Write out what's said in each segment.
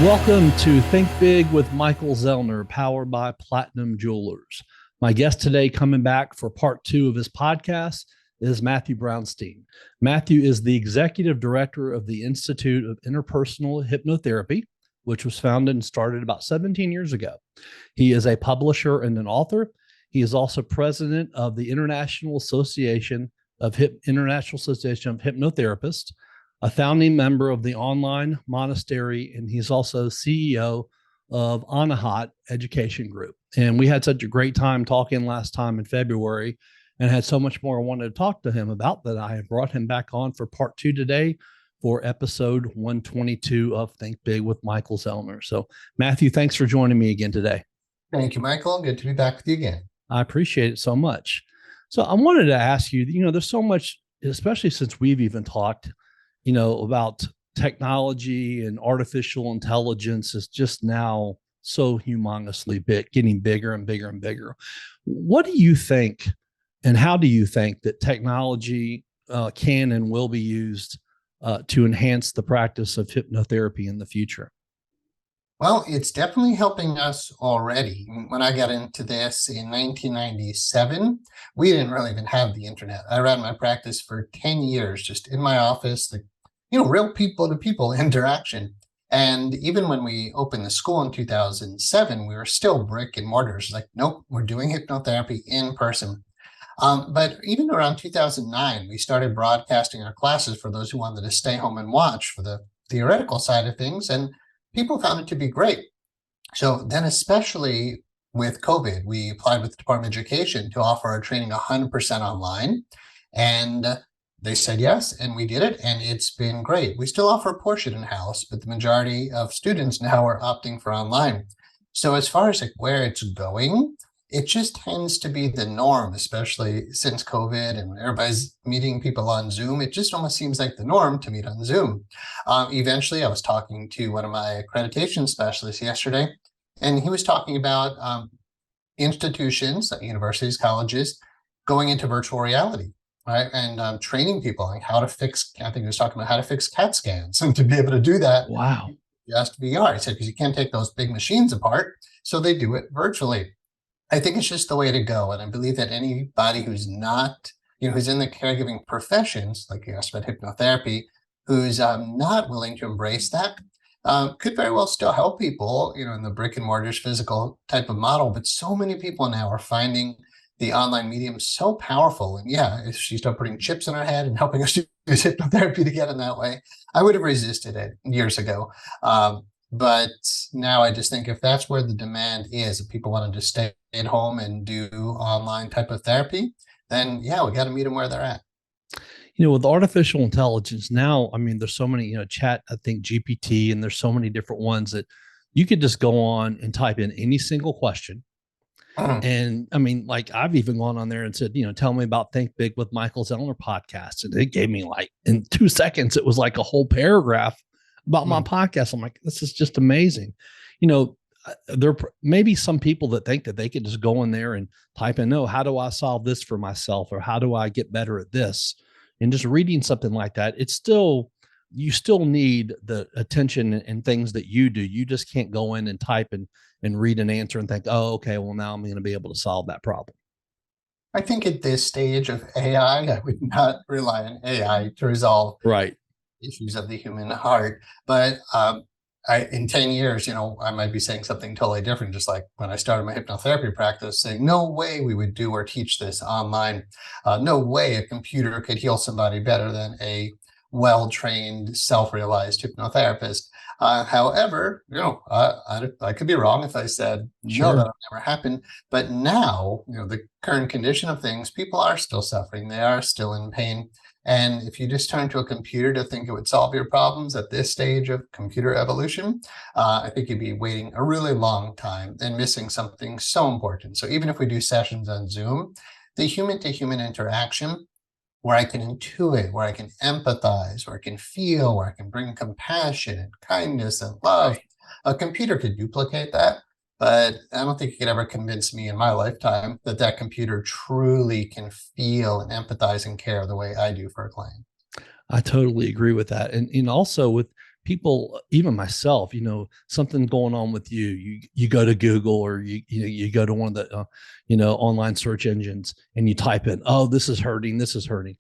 Welcome to Think Big with Michael Zellner, powered by Platinum Jewelers. My guest today, coming back for part 2 of his podcast, is Matthew Brownstein. Matthew is the executive director of the Institute of Interpersonal Hypnotherapy, which was founded and started about 17 years ago. He is a publisher and an author. He is also president of the International Association of Hypnotherapists, a founding member of the online Monastery, and he's also CEO of Anahat Education Group. And we had such a great time talking last time in February and had so much more I wanted to talk to him about that I have brought him back on for part 2 today for episode 122 of Think Big with Michael Zellner. So Matthew, thanks for joining me again today. Thank you, Michael. Good to be back with you again. I appreciate it so much. So I wanted to ask you, there's so much, especially since we've even talked, about technology and artificial intelligence is just now so humongously big, getting bigger and bigger and bigger. What do you think, and how do you think that technology can and will be used to enhance the practice of hypnotherapy in the future? Well, it's definitely helping us already. When I got into this in 1997, we didn't really even have the internet. I ran my practice for 10 years, just in my office, real people to people interaction. And even when we opened the school in 2007, we were still brick and mortars. Like, nope, we're doing hypnotherapy in person. But even around 2009, we started broadcasting our classes for those who wanted to stay home and watch for the theoretical side of things. And people found it to be great. So then, especially with COVID, we applied with the Department of Education to offer our training 100% online. And they said yes, and we did it, and it's been great. We still offer a portion in-house, but the majority of students now are opting for online. So as far as where it's going, it just tends to be the norm, especially since COVID and everybody's meeting people on Zoom. It just almost seems like the norm to meet on Zoom. Eventually, I was talking to one of my accreditation specialists yesterday, and he was talking about institutions, universities, colleges, going into virtual reality, right? And training people on how to fix, I think he was talking about how to fix CAT scans and to be able to do that. Wow. Just VR. He said, because you can't take those big machines apart. So they do it virtually. I think it's just the way to go. And I believe that anybody who's not, who's in the caregiving professions, like you asked about hypnotherapy, who's not willing to embrace that, could very well still help people, in the brick and mortars physical type of model. But so many people now are finding the online medium so powerful. And yeah, if she started putting chips in her head and helping us use hypnotherapy to get in that way, I would have resisted it years ago. But now I just think if that's where the demand is, if people wanted to stay at home and do online type of therapy, then yeah, we got to meet them where they're at. With artificial intelligence now, there's so many, chat, I think GPT, and there's so many different ones that you could just go on and type in any single question. And I've even gone on there and said, tell me about Think Big with Michael Zellner podcast. And it gave me in 2 seconds, it was like a whole paragraph about my podcast. I'm like, this is just amazing. There may be some people that think that they could just go in there and type in, no, how do I solve this for myself? Or how do I get better at this? And just reading something like that, you still need the attention and things that you do. You just can't go in and type and read an answer and think, oh, okay, well, now I'm going to be able to solve that problem. I think at this stage of AI, I would not rely on AI to resolve issues of the human heart. But in 10 years, I might be saying something totally different, just like when I started my hypnotherapy practice, saying, no way we would do or teach this online. No way a computer could heal somebody better than a well-trained, self-realized hypnotherapist. However, I could be wrong if I said, no, that'll never happen. But now, the current condition of things, people are still suffering. They are still in pain. And if you just turn to a computer to think it would solve your problems at this stage of computer evolution, I think you'd be waiting a really long time and missing something so important. So even if we do sessions on Zoom, the human-to-human interaction, where I can intuit, where I can empathize, where I can feel, where I can bring compassion and kindness and love, a computer could duplicate that. But I don't think you could ever convince me in my lifetime that that computer truly can feel and empathize and care the way I do for a client. I totally agree with that. And also with people, even myself, something going on with you go to Google, or you go to one of the online search engines, and you type in, oh, this is hurting, this is hurting.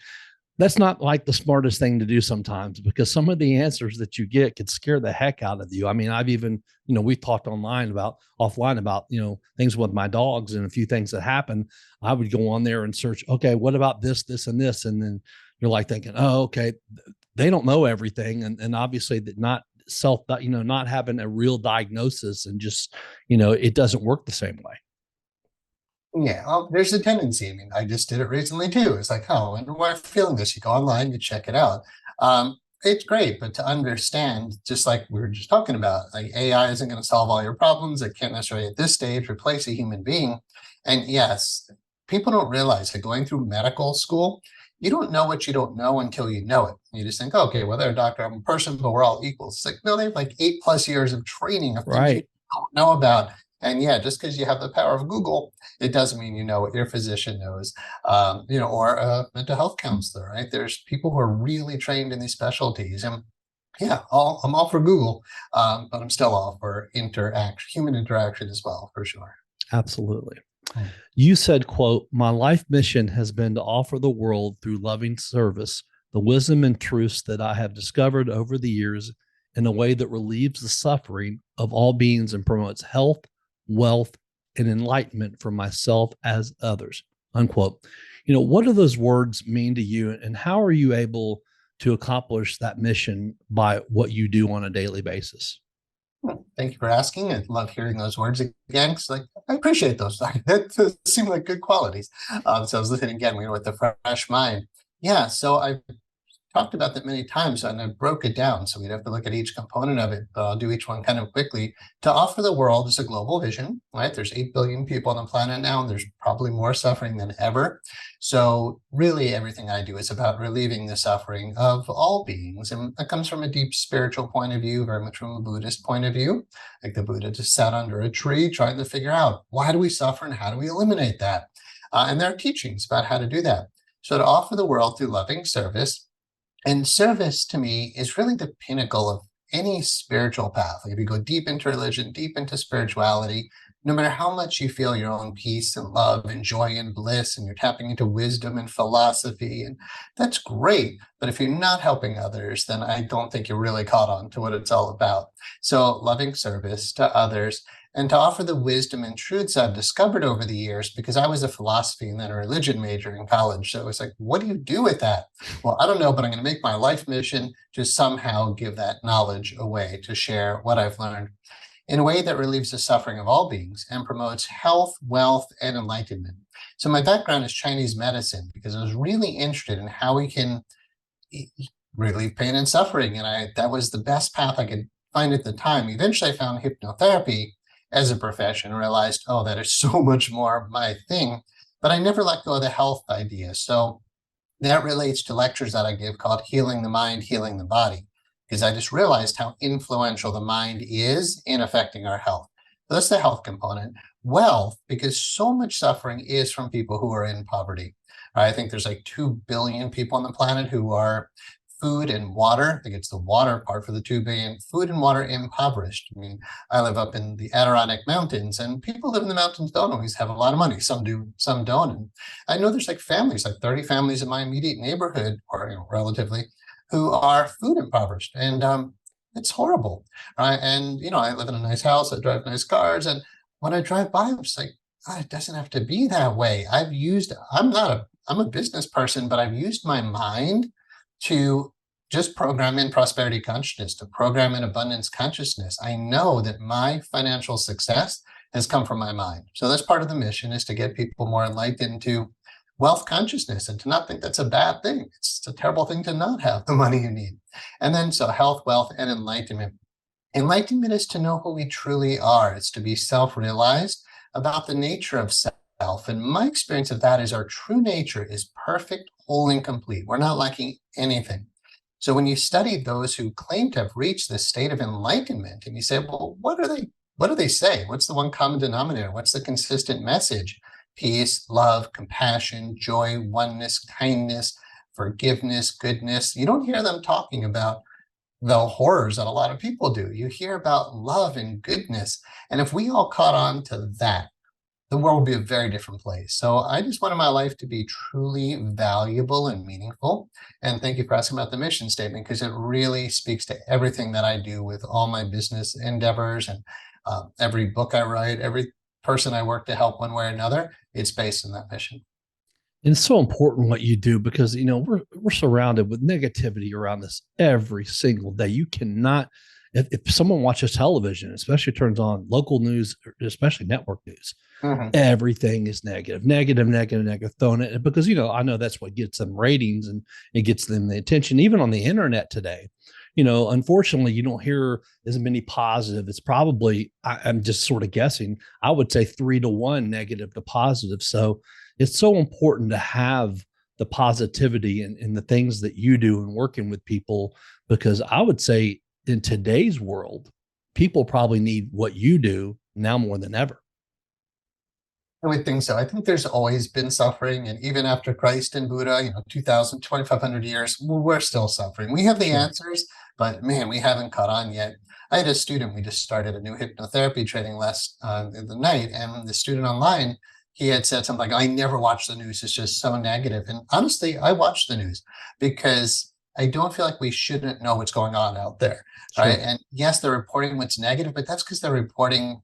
That's not like the smartest thing to do sometimes, because some of the answers that you get could scare the heck out of you. I mean, I've even, we've talked offline about, things with my dogs and a few things that happen. I would go on there and search, okay, what about this, this, and this? And then you're like thinking, oh, okay, they don't know everything. And obviously that not not having a real diagnosis, and just, it doesn't work the same way. Yeah, well, there's a tendency. I mean, I just did it recently too. It's like, oh, I wonder why I'm feeling this. You go online, you check it out. It's great, but to understand, just like we were just talking about, like AI isn't going to solve all your problems. It can't necessarily at this stage replace a human being. And yes, people don't realize that going through medical school, you don't know what you don't know until you know it. You just think, okay, well, they're a doctor, I'm a person, but we're all equals. It's like, no, they have like 8+ years of training of things you Right. don't know about. And yeah, just because you have the power of Google, it doesn't mean you know what your physician knows, or a mental health counselor, right? There's people who are really trained in these specialties. And yeah, I'm all for Google, but I'm still all for human interaction as well, for sure. Absolutely. Hmm. You said, quote, my life mission has been to offer the world through loving service the wisdom and truths that I have discovered over the years in a way that relieves the suffering of all beings and promotes health, wealth, and enlightenment for myself as others, unquote. What do those words mean to you, and how are you able to accomplish that mission by what you do on a daily basis? Thank you for asking. I love hearing those words again, because I appreciate those. That seem like good qualities. So I was listening again, with the fresh mind. Yeah, so I talked about that many times, and I broke it down. So we'd have to look at each component of it, but I'll do each one kind of quickly. To offer the world is a global vision, right? There's 8 billion people on the planet now, and there's probably more suffering than ever. So really everything I do is about relieving the suffering of all beings. And that comes from a deep spiritual point of view, very much from a Buddhist point of view. Like the Buddha just sat under a tree trying to figure out, why do we suffer and how do we eliminate that? And there are teachings about how to do that. So to offer the world through loving service, and service to me is really the pinnacle of any spiritual path. Like if you go deep into religion, deep into spirituality, no matter how much you feel your own peace and love and joy and bliss, and you're tapping into wisdom and philosophy, and that's great. But if you're not helping others, then I don't think you're really caught on to what it's all about. So loving service to others, and to offer the wisdom and truths I've discovered over the years, because I was a philosophy and then a religion major in college. So it's like, what do you do with that? Well, I don't know, but I'm going to make my life mission to somehow give that knowledge away, to share what I've learned in a way that relieves the suffering of all beings and promotes health, wealth, and enlightenment. So my background is Chinese medicine, because I was really interested in how we can relieve pain and suffering. And that was the best path I could find at the time. Eventually I found hypnotherapy as a profession, and realized, oh, that is so much more my thing. But I never let go of the health idea. So that relates to lectures that I give called Healing the Mind, Healing the Body, because I just realized how influential the mind is in affecting our health. So that's the health component. Wealth, because so much suffering is from people who are in poverty. I think there's like 2 billion people on the planet who are food and water. I think it's the water part for the 2 billion, food and water impoverished. I mean, I live up in the Adirondack Mountains, and people live in the mountains don't always have a lot of money. Some do, some don't. And I know there's like families, like 30 families in my immediate neighborhood, or relatively, who are food impoverished. And it's horrible. Right. And, I live in a nice house, I drive nice cars. And when I drive by, I'm just like, it doesn't have to be that way. I'm a business person, but I've used my mind to just program in prosperity consciousness, to program in abundance consciousness. I know that my financial success has come from my mind. So that's part of the mission, is to get people more enlightened to wealth consciousness, and to not think that's a bad thing. It's a terrible thing to not have the money you need. And then so health, wealth, and enlightenment. Enlightenment is to know who we truly are. It's to be self-realized about the nature of self. And my experience of that is our true nature is perfect, whole, and complete. We're not lacking anything. So when you study those who claim to have reached this state of enlightenment, and you say, well, what do they say? What's the one common denominator? What's the consistent message? Peace, love, compassion, joy, oneness, kindness, forgiveness, goodness. You don't hear them talking about the horrors that a lot of people do. You hear about love and goodness. And if we all caught on to that, the world will be a very different place. So I just wanted my life to be truly valuable and meaningful. And thank you for asking about the mission statement, because it really speaks to everything that I do with all my business endeavors and every book I write, every person I work to help one way or another. It's based on that mission. And it's so important what you do because we're surrounded with negativity around this every single day. You cannot, if someone watches television, especially turns on local news, especially network news, everything is negative, negative, negative, negative, thrown it because I know that's what gets them ratings and it gets them the attention. Even on the internet today, unfortunately, you don't hear as many positive. It's probably I'm just sort of guessing. I would say 3-1 negative to positive. So it's so important to have the positivity in the things that you do and working with people, because I would say in today's world, people probably need what you do now more than ever. I would think so. I think there's always been suffering. And even after Christ and Buddha, 2000, 2500 years, we're still suffering. We have the Sure. answers, but man, we haven't caught on yet. I had a student, we just started a new hypnotherapy training last in the night, and the student online, he had said something like, I never watch the news. It's just so negative. And honestly, I watch the news because I don't feel like we shouldn't know what's going on out there. Right. Sure. And yes, they're reporting what's negative, but that's because they're reporting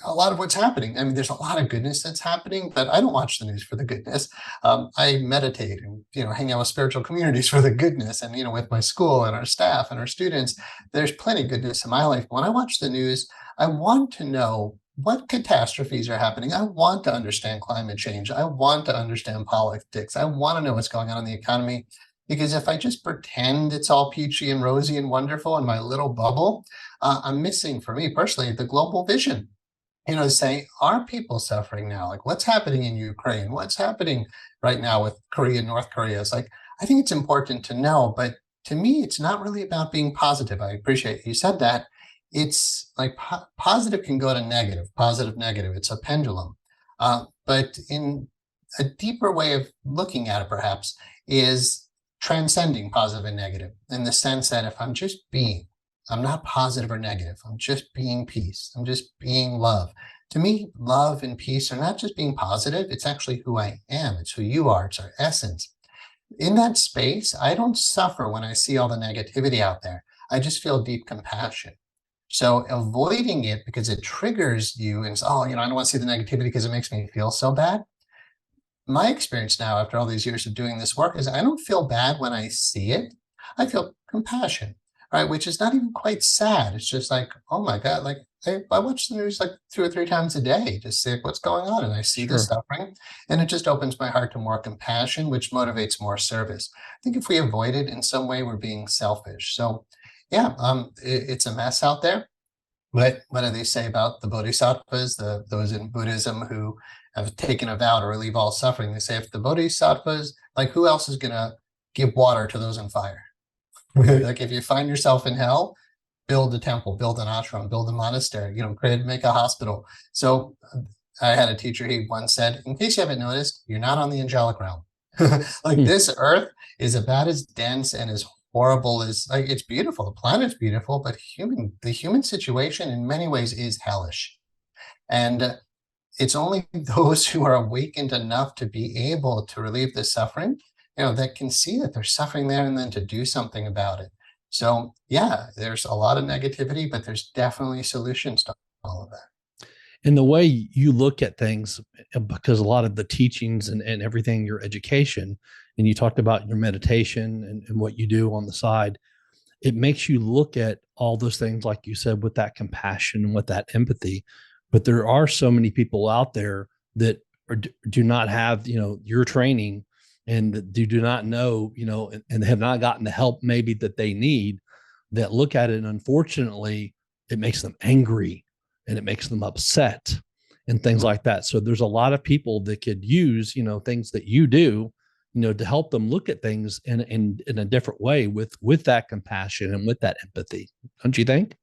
a lot of what's happening. I mean, there's a lot of goodness that's happening, but I don't watch the news for the goodness. I meditate and, hang out with spiritual communities for the goodness. And, with my school and our staff and our students, there's plenty of goodness in my life. When I watch the news, I want to know what catastrophes are happening. I want to understand climate change. I want to understand politics. I want to know what's going on in the economy. Because if I just pretend it's all peachy and rosy and wonderful in my little bubble, I'm missing, for me personally, the global vision. Say, are people suffering now? Like, what's happening in Ukraine? What's happening right now with Korea, North Korea? It's like, I think it's important to know, but to me, it's not really about being positive. I appreciate you said that. It's like positive can go to negative, positive, negative. It's a pendulum. But in a deeper way of looking at it, perhaps, is transcending positive and negative in the sense that if I'm just being, I'm not positive or negative. I'm just being peace. I'm just being love. To me, love and peace are not just being positive. It's actually who I am. It's who you are. It's our essence. In that space, I don't suffer when I see all the negativity out there. I just feel deep compassion. So avoiding it because it triggers you and I don't want to see the negativity because it makes me feel so bad. My experience now, after all these years of doing this work, is I don't feel bad when I see it. I feel compassion, right? Which is not even quite sad. It's just like, oh my God, like I watch the news like 2 or 3 times a day to see what's going on. And I see the Sure. suffering, and it just opens my heart to more compassion, which motivates more service. I think if we avoid it in some way, we're being selfish. So yeah, it's a mess out there. What do they say about the bodhisattvas, those in Buddhism who have taken a vow to relieve all suffering? They say if the bodhisattvas, like who else is going to give water to those on fire? Right. Like if you find yourself in hell, build a temple, build an ashram, build a monastery, make a hospital. So I had a teacher, he once said, in case you haven't noticed, you're not on the angelic realm. Like Hmm. this earth is about as dense and as horrible as, like, it's beautiful. The planet's beautiful, but the human situation in many ways is hellish. And it's only those who are awakened enough to be able to relieve the suffering, that can see that they're suffering there and then to do something about it. So yeah, there's a lot of negativity, but there's definitely solutions to all of that. And the way you look at things, because a lot of the teachings and everything, your education, and you talked about your meditation and what you do on the side, it makes you look at all those things, like you said, with that compassion and with that empathy. But there are so many people out there that do not have, your training and do not know, and have not gotten the help maybe that they need, that look at it. And unfortunately, it makes them angry and it makes them upset and things like that. So there's a lot of people that could use, things that you do, to help them look at things in a different way with that compassion and with that empathy. Don't you think?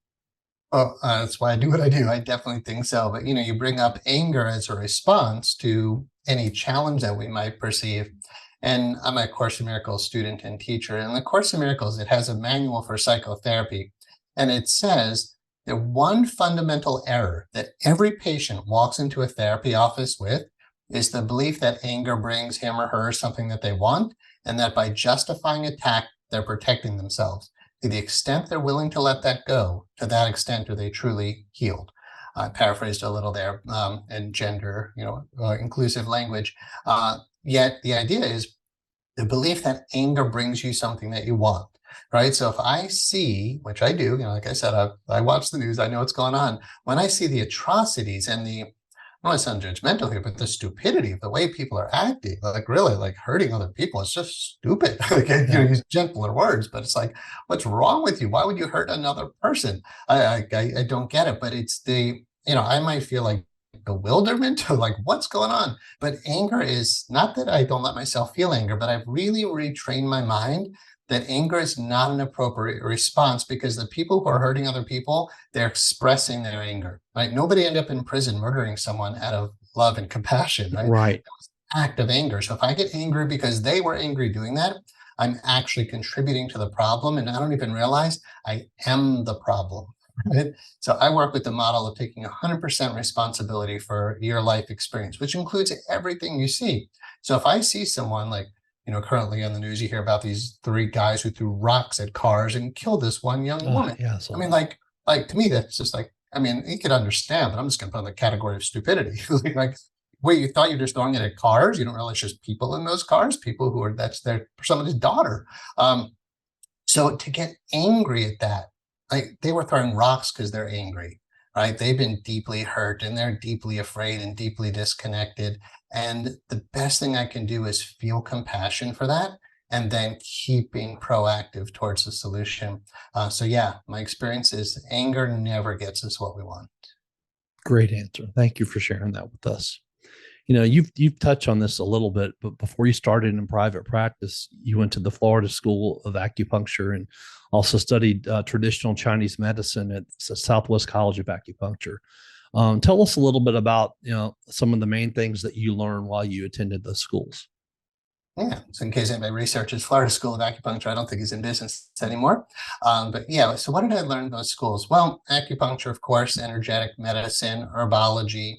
Well, that's why I do what I do. I definitely think so. But you bring up anger as a response to any challenge that we might perceive. And I'm a Course in Miracles student and teacher. And the Course in Miracles, it has a manual for psychotherapy. And it says that one fundamental error that every patient walks into a therapy office with is the belief that anger brings him or her something that they want, and that by justifying attack, they're protecting themselves. To the extent they're willing to let that go, to that extent are they truly healed. I paraphrased a little there in gender, inclusive language. Yet the idea is the belief that anger brings you something that you want, right? So if I see, which I do, like I said, I watch the news, I know what's going on. When I see the atrocities and I don't want to sound judgmental here, but the stupidity of the way people are acting, like really like hurting other people, it's just stupid. Like, use gentler words, but it's like, what's wrong with you? Why would you hurt another person? I don't get it, but it's I might feel like bewilderment or like what's going on. But anger is not that I don't let myself feel anger, but I've really retrained my mind that anger is not an appropriate response, because the people who are hurting other people, they're expressing their anger, right? Nobody ended up in prison murdering someone out of love and compassion, right? Right. It was an act of anger. So if I get angry because they were angry doing that, I'm actually contributing to the problem, and I don't even realize I am the problem. Right? So I work with the model of taking 100% responsibility for your life experience, which includes everything you see. So if I see someone like, currently on the news, you hear about these 3 guys who threw rocks at cars and killed this one young woman. Yeah. I mean, like to me, that's just like, you could understand, but I'm just going to put in the category of stupidity. Like, wait, you thought you were just throwing it at cars? You don't realize just people in those cars, people who are, that's their somebody's daughter. So to get angry at that, like they were throwing rocks because they're angry, right? They've been deeply hurt and they're deeply afraid and deeply disconnected. And the best thing I can do is feel compassion for that, and then keep being proactive towards the solution. So yeah, my experience is anger never gets us what we want. Great answer. Thank you for sharing that with us. You've touched on this a little bit, but before you started in private practice, you went to the Florida School of Acupuncture and also studied traditional Chinese medicine at Southwest College of Acupuncture. Tell us a little bit about some of the main things that you learned while you attended those schools. Yeah, so in case anybody researches Florida School of Acupuncture, I don't think he's in business anymore. But yeah, so what did I learn in those schools? Well, acupuncture, of course, energetic medicine, herbology.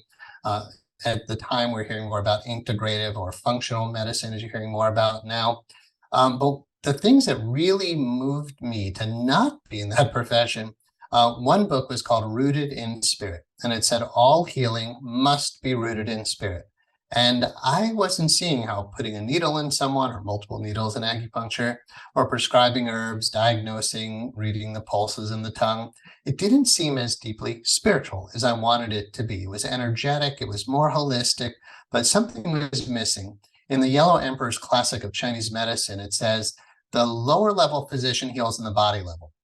At the time, we're hearing more about integrative or functional medicine, as you're hearing more about now. But the things that really moved me to not be in that profession, one book was called Rooted in Spirit, and it said all healing must be rooted in spirit. And I wasn't seeing how putting a needle in someone, or multiple needles in acupuncture, or prescribing herbs, diagnosing, reading the pulses in the tongue, it didn't seem as deeply spiritual as I wanted it to be. It was energetic, it was more holistic, but something was missing. In the Yellow Emperor's Classic of Chinese Medicine, it says, the lower level physician heals in the body level.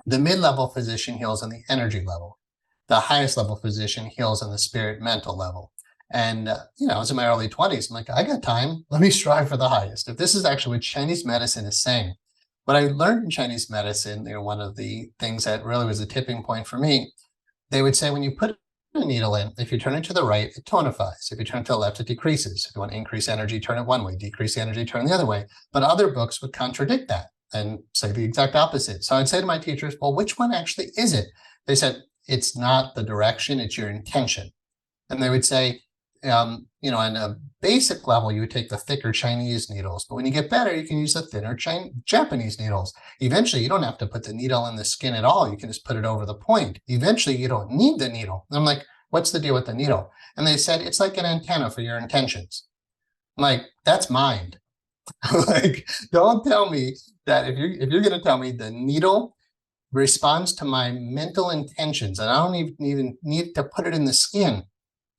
The mid-level physician heals on the energy level. The highest level physician heals on the spirit mental level. And, I was in my early 20s. I'm like, I got time. Let me strive for the highest. If this is actually what Chinese medicine is saying, what I learned in Chinese medicine, one of the things that really was a tipping point for me, they would say when you put a needle in, if you turn it to the right, it tonifies. If you turn it to the left, it decreases. If you want to increase energy, turn it one way, decrease energy, turn the other way. But other books would contradict that and say the exact opposite. So I'd say to my teachers, well, which one actually is it? They said, it's not the direction, it's your intention. And they would say, on a basic level, you would take the thicker Chinese needles, but when you get better, you can use the thinner Japanese needles. Eventually, you don't have to put the needle in the skin at all. You can just put it over the point. Eventually, you don't need the needle. And I'm like, what's the deal with the needle? And they said, it's like an antenna for your intentions. I'm like, that's mind. Like, don't tell me that if you're going to tell me the needle responds to my mental intentions, and I don't even need to put it in the skin.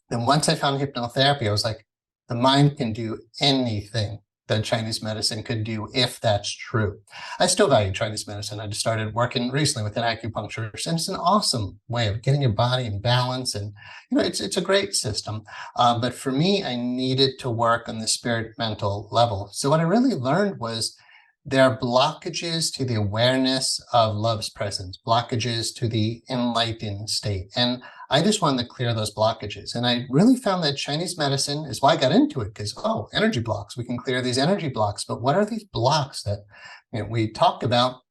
Then once I found hypnotherapy, I was like, the mind can do anything that Chinese medicine could do if that's true. I still value Chinese medicine. I just started working recently with an acupuncturist, and it's an awesome way of getting your body in balance. And, it's a great system. But for me, I needed to work on the spirit mental level. So what I really learned was there are blockages to the awareness of love's presence, blockages to the enlightened state. And I just wanted to clear those blockages. And I really found that Chinese medicine is why I got into it, because, oh, energy blocks, we can clear these energy blocks. But what are these blocks that we talked about?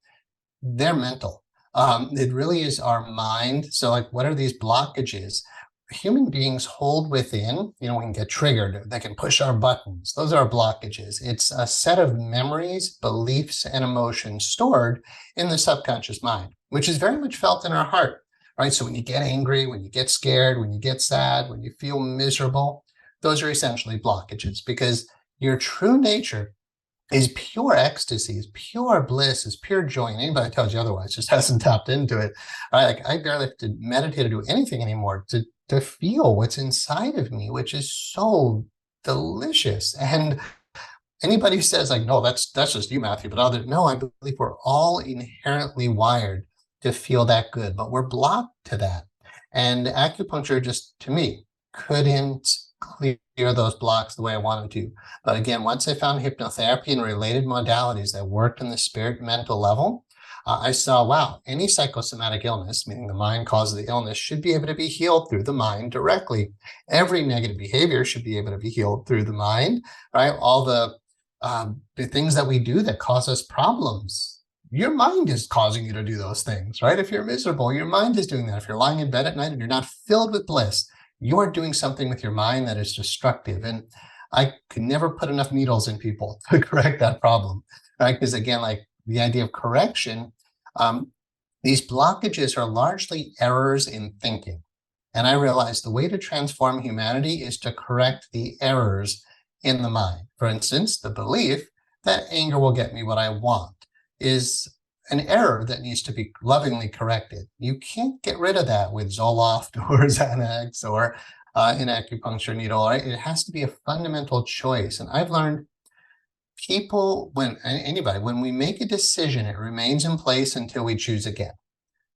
They're mental. It really is our mind. So like, what are these blockages? Human beings hold within, we can get triggered, they can push our buttons. Those are blockages. It's a set of memories, beliefs, and emotions stored in the subconscious mind, which is very much felt in our heart, right? So when you get angry, when you get scared, when you get sad, when you feel miserable, those are essentially blockages, because your true nature is pure ecstasy, is pure bliss, is pure joy. And anybody that tells you otherwise just hasn't tapped into it. Right? Like, I barely have to meditate or do anything anymore to feel what's inside of me, which is so delicious. And anybody who says like, no, that's just you, Matthew, but no, I believe we're all inherently wired to feel that good, but we're blocked to that. And acupuncture, just to me, couldn't clear those blocks the way I wanted to. But again, once I found hypnotherapy and related modalities that worked in the spirit mental level, I saw, wow, any psychosomatic illness, meaning the mind causes the illness, should be able to be healed through the mind directly. Every negative behavior should be able to be healed through the mind, right? All the things that we do that cause us problems, your mind is causing you to do those things, right? If you're miserable, your mind is doing that. If you're lying in bed at night and you're not filled with bliss, you are doing something with your mind that is destructive. And I could never put enough needles in people to correct that problem, right? Because again, like the idea of correction, these blockages are largely errors in thinking. And I realized the way to transform humanity is to correct the errors in the mind. For instance, the belief that anger will get me what I want is an error that needs to be lovingly corrected. You can't get rid of that with Zoloft or Xanax or an acupuncture needle, right? It has to be a fundamental choice. And I've learned when we make a decision, it remains in place until we choose again.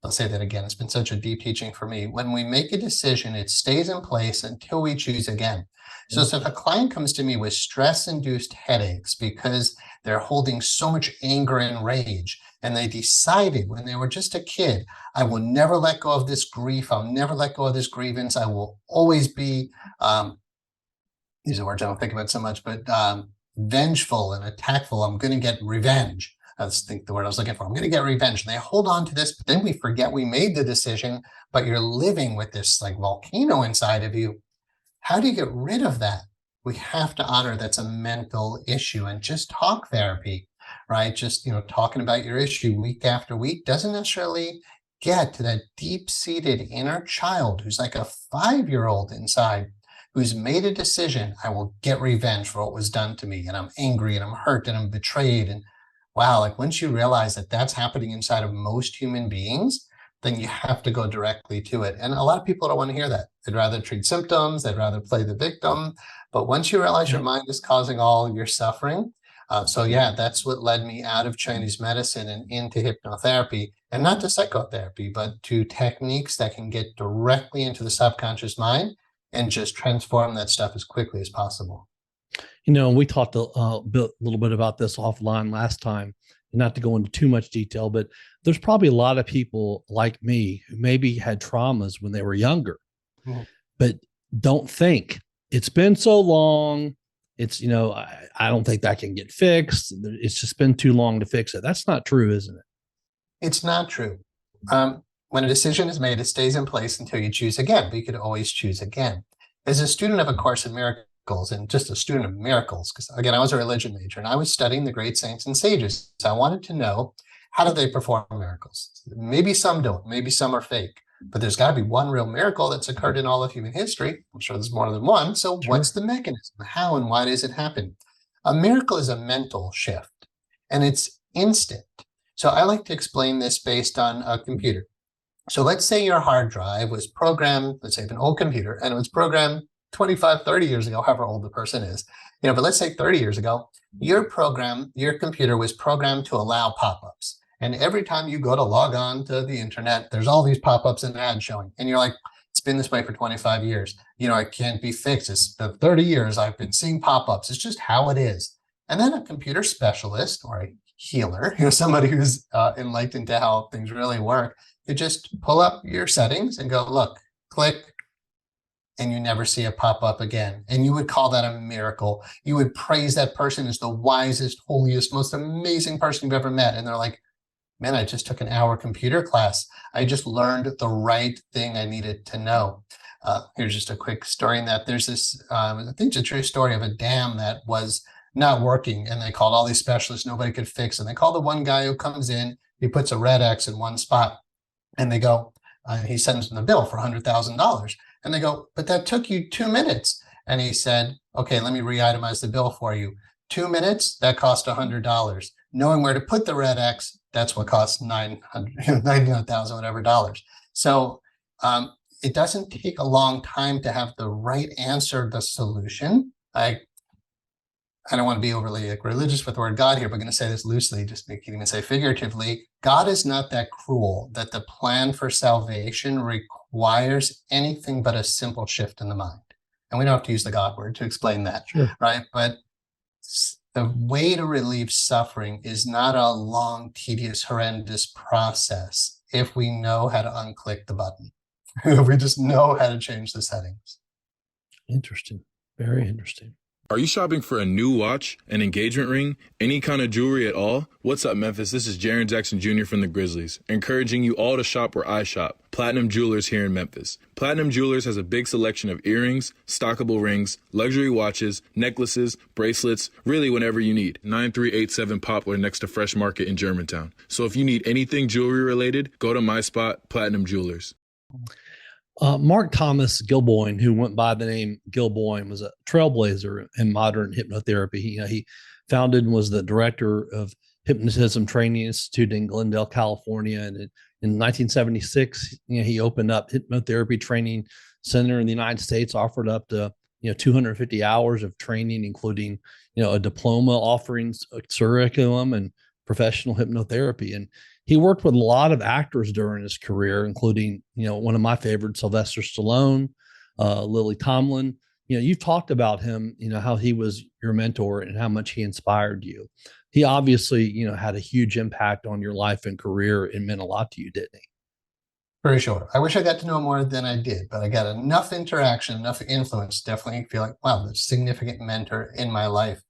I'll say that again. It's been such a deep teaching for me. When we make a decision, it stays in place until we choose again. So if a client comes to me with stress-induced headaches because they're holding so much anger and rage, and they decided when they were just a kid, I will never let go of this grief, I'll never let go of this grievance, I will always be, these are words I don't think about so much, but vengeful and attackful, I'm going to get revenge. I think the word I was looking for. I'm going to get revenge. And they hold on to this, but then we forget we made the decision, but you're living with this like volcano inside of you. How do you get rid of that? We have to honor that's a mental issue, and just talk therapy, right? Just, talking about your issue week after week doesn't necessarily get to that deep-seated inner child who's like a 5-year-old inside, who's made a decision. I will get revenge for what was done to me. And I'm angry and I'm hurt and I'm betrayed. And wow, like once you realize that that's happening inside of most human beings, then you have to go directly to it. And a lot of people don't want to hear that. They'd rather treat symptoms. They'd rather play the victim. But once you realize your mind is causing all your suffering, that's what led me out of Chinese medicine and into hypnotherapy, and not to psychotherapy, but to techniques that can get directly into the subconscious mind and just transform that stuff as quickly as possible. We talked a little bit about this offline last time, not to go into too much detail, but there's probably a lot of people like me who maybe had traumas when they were younger, but don't think it's been so long. It's, I don't think that can get fixed. It's just been too long to fix it. That's not true, isn't it? It's not true. When a decision is made, it stays in place until you choose again, but you could always choose again. As a student of A Course in Miracles, and just a student of miracles, because again, I was a religion major and I was studying the great saints and sages. So I wanted to know, how do they perform miracles? Maybe some don't, maybe some are fake, but there's got to be one real miracle that's occurred in all of human history. I'm sure there's more than one. So what's the mechanism? How and why does it happen? A miracle is a mental shift, and it's instant. So I like to explain this based on a computer. So let's say your hard drive was programmed, let's say an old computer, and it was programmed 25, 30 years ago, however old the person is, but let's say 30 years ago, your computer was programmed to allow pop-ups. And every time you go to log on to the internet, there's all these pop-ups and ads showing. And you're like, it's been this way for 25 years. It can't be fixed. It's the 30 years I've been seeing pop-ups. It's just how it is. And then a computer specialist or a healer, somebody who's enlightened to how things really work, you just pull up your settings and go, look, click, and you never see it pop up again. And you would call that a miracle. You would praise that person as the wisest, holiest, most amazing person you've ever met. And they're like, man, I just took an hour computer class. I just learned the right thing I needed to know. Here's just a quick story in that there's this, I think it's a true story of a dam that was not working. And they called all these specialists, nobody could fix it. And they called the one guy who comes in, he puts a red X in one spot. And they go, he sends them the bill for $100,000. And they go, but that took you 2 minutes. And he said, okay, let me re-itemize the bill for you. 2 minutes, that cost $100. Knowing where to put the red X, that's what costs $99,000 whatever dollars. So it doesn't take a long time to have the right answer, the solution. I don't want to be overly religious with the word God here, but I'm going to say this loosely, just make it even say figuratively. God is not that cruel that the plan for salvation requires anything but a simple shift in the mind. And we don't have to use the God word to explain that, right? But the way to relieve suffering is not a long, tedious, horrendous process if we know how to unclick the button, if we just know how to change the settings. Interesting. Very interesting. Are you shopping for a new watch, an engagement ring, any kind of jewelry at all? What's up, Memphis? This is Jaren Jackson Jr. from the Grizzlies, encouraging you all to shop where I shop, Platinum Jewelers here in Memphis. Platinum Jewelers has a big selection of earrings, stockable rings, luxury watches, necklaces, bracelets, really whatever you need. 9387 Poplar next to Fresh Market in Germantown. So if you need anything jewelry related, go to my spot, Platinum Jewelers. Mark Thomas Gilboyne, who went by the name Gilboyne, was a trailblazer in modern hypnotherapy. He founded and was the director of Hypnotism Training Institute in Glendale, California. And in 1976, he opened up Hypnotherapy Training Center in the United States, offered up to 250 hours of training, including a diploma offerings, a curriculum, and professional hypnotherapy. And he worked with a lot of actors during his career, including, one of my favorites, Sylvester Stallone, Lily Tomlin. You've talked about him, how he was your mentor and how much he inspired you. He obviously, had a huge impact on your life and career and meant a lot to you, didn't he? For sure. I wish I got to know more than I did, but I got enough interaction, enough influence, definitely feel like, wow, that's a significant mentor in my life.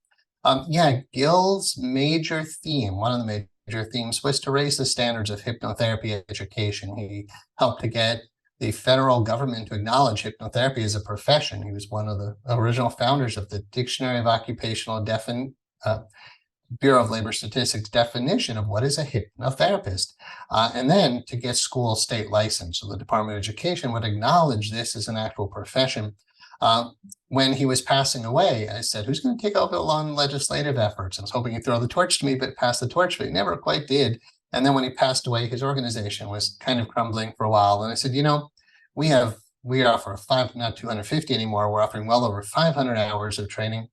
Gil's major theme, one of the major themes, was to raise the standards of hypnotherapy education. He helped to get the federal government to acknowledge hypnotherapy as a profession. He was one of the original founders of the Dictionary of Occupational Bureau of Labor Statistics definition of what is a hypnotherapist, and then to get school state license. So the Department of Education would acknowledge this as an actual profession. When he was passing away, I said, who's going to take over along legislative efforts? I was hoping he'd throw the torch to me, but pass the torch, but he never quite did. And then when he passed away, his organization was kind of crumbling for a while. And I said, we offer not 250 anymore. We're offering well over 500 hours of training.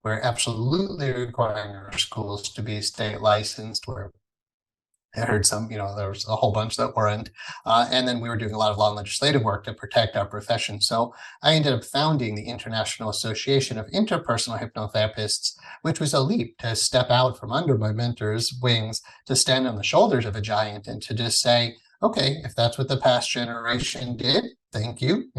We're absolutely requiring our schools to be state licensed. I heard some, there was a whole bunch that weren't. And then we were doing a lot of law and legislative work to protect our profession. So I ended up founding the International Association of Interpersonal Hypnotherapists, which was a leap to step out from under my mentor's wings, to stand on the shoulders of a giant and to just say, okay, if that's what the past generation did, thank you.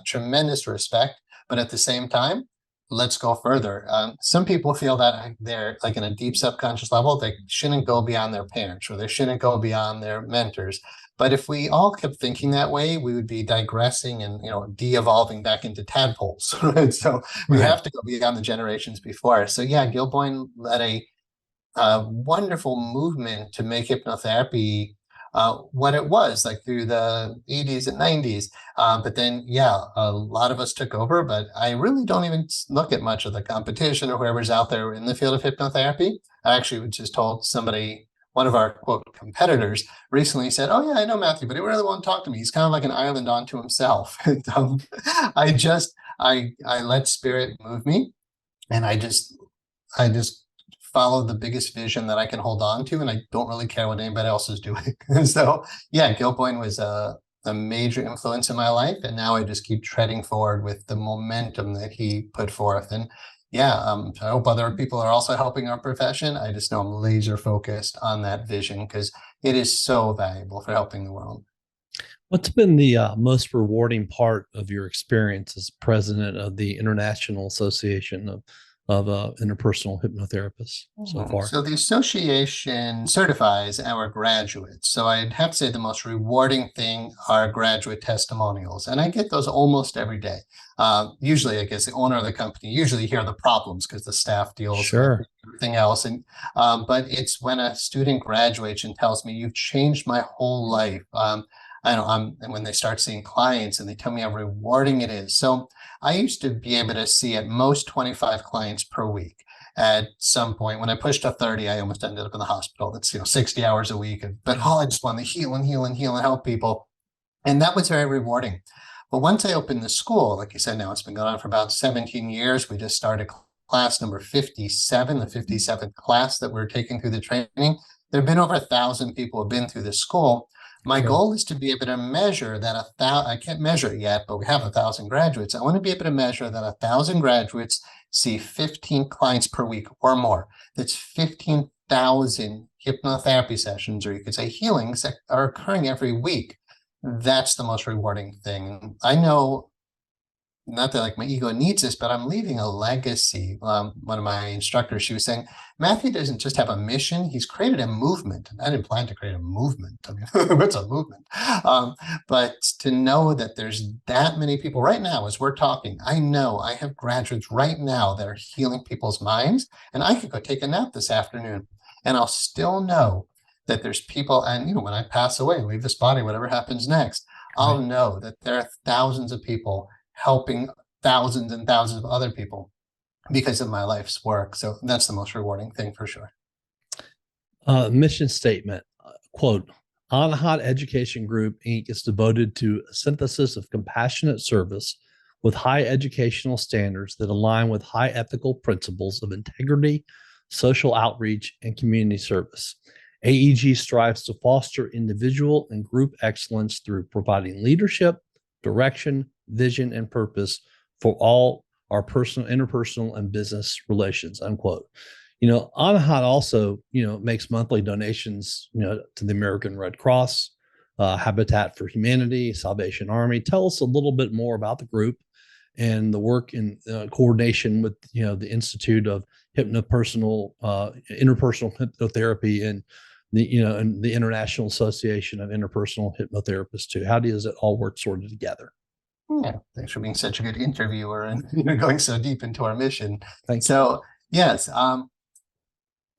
Tremendous respect. But at the same time, let's go further. Some people feel that they're like in a deep subconscious level, they shouldn't go beyond their parents or they shouldn't go beyond their mentors. But if we all kept thinking that way, we would be digressing and, de-evolving back into tadpoles. Right? So we have to go beyond the generations before us. So Gilboyne led a wonderful movement to make hypnotherapy what it was, like through the 80s and 90s. But then, a lot of us took over, but I really don't even look at much of the competition or whoever's out there in the field of hypnotherapy. I actually just told somebody, one of our quote competitors recently said, oh yeah, I know Matthew, but he really won't talk to me. He's kind of like an island unto himself. And, I let spirit move me, and I just follow the biggest vision that I can hold on to, and I don't really care what anybody else is doing. So Gilboyne was a major influence in my life, and now I just keep treading forward with the momentum that he put forth. And I hope other people are also helping our profession. I just know I'm laser focused on that vision because it is so valuable for helping the world. What's been the most rewarding part of your experience as president of the International Association of Interpersonal Hypnotherapists so far? So the association certifies our graduates. So I'd have to say the most rewarding thing are graduate testimonials, and I get those almost every day. Usually, I guess the owner of the company usually hear the problems because the staff deals with Sure. everything else, and but it's when a student graduates and tells me, "You've changed my whole life." I know and when they start seeing clients and they tell me how rewarding it is. So I used to be able to see at most 25 clients per week. At some point, when I pushed to 30, I almost ended up in the hospital. That's 60 hours a week. But I just want to heal and heal and heal and help people. And that was very rewarding. But once I opened the school, like you said, now it's been going on for about 17 years. We just started class number 57, the 57th class that we're taking through the training. There have been over 1,000 people who have been through this school. My Sure. goal is to be able to measure that I can't measure it yet, but we have 1,000 graduates. I want to be able to measure that 1,000 graduates see 15 clients per week or more. That's 15,000 hypnotherapy sessions, or you could say healings, that are occurring every week. That's the most rewarding thing. I know, not that like my ego needs this, but I'm leaving a legacy. One of my instructors, she was saying, Matthew doesn't just have a mission, he's created a movement. I didn't plan to create a movement. I mean, what's a movement? But to know that there's that many people right now, as we're talking, I know I have graduates right now that are healing people's minds, and I could go take a nap this afternoon, and I'll still know that there's people, and when I pass away, leave this body, whatever happens next, I'll Right. know that there are thousands of people helping thousands and thousands of other people because of my life's work. So that's the most rewarding thing for sure. Mission statement, quote, Anahat Education Group, Inc. is devoted to a synthesis of compassionate service with high educational standards that align with high ethical principles of integrity, social outreach, and community service. AEG strives to foster individual and group excellence through providing leadership, direction, vision, and purpose for all our personal, interpersonal, and business relations, unquote. Anahat also, makes monthly donations, to the American Red Cross, Habitat for Humanity, Salvation Army. Tell us a little bit more about the group and the work in coordination with, the Institute of Interpersonal Hypnotherapy and and the International Association of Interpersonal Hypnotherapists too. How does it all work sort of together? Yeah, thanks for being such a good interviewer and going so deep into our mission. Thanks. So yes,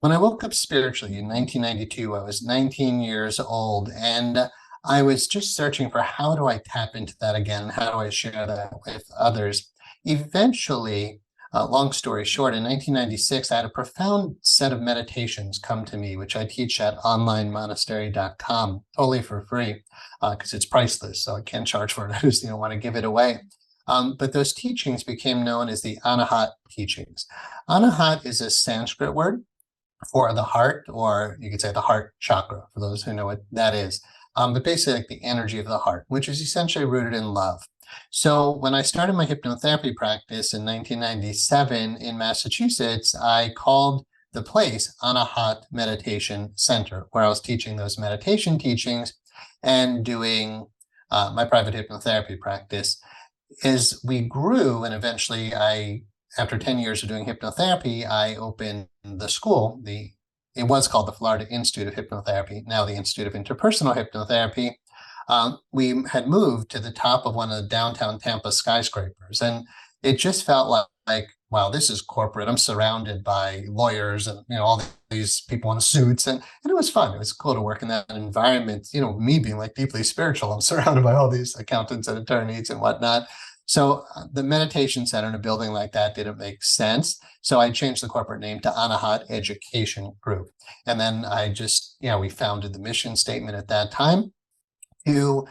when I woke up spiritually in 1992, I was 19 years old, and I was just searching for how do I tap into that again? How do I share that with others? Eventually, long story short, in 1996, I had a profound set of meditations come to me, which I teach at onlinemonastery.com, totally for free, because it's priceless. So I can't charge for it. I just want to give it away. But those teachings became known as the Anahat teachings. Anahat is a Sanskrit word for the heart, or you could say the heart chakra, for those who know what that is. But basically like the energy of the heart, which is essentially rooted in love. So when I started my hypnotherapy practice in 1997 in Massachusetts, I called the place Anahat Meditation Center, where I was teaching those meditation teachings and doing my private hypnotherapy practice. As we grew, and eventually after 10 years of doing hypnotherapy, I opened the school. It was called the Florida Institute of Hypnotherapy, now the Institute of Interpersonal Hypnotherapy. We had moved to the top of one of the downtown Tampa skyscrapers, and it just felt like, wow, this is corporate. I'm surrounded by lawyers and all these people in suits, and it was fun. It was cool to work in that environment. Me being like deeply spiritual, I'm surrounded by all these accountants and attorneys and whatnot. So the meditation center in a building like that didn't make sense. So I changed the corporate name to Anahat Education Group. And then I just, we founded the mission statement at that time to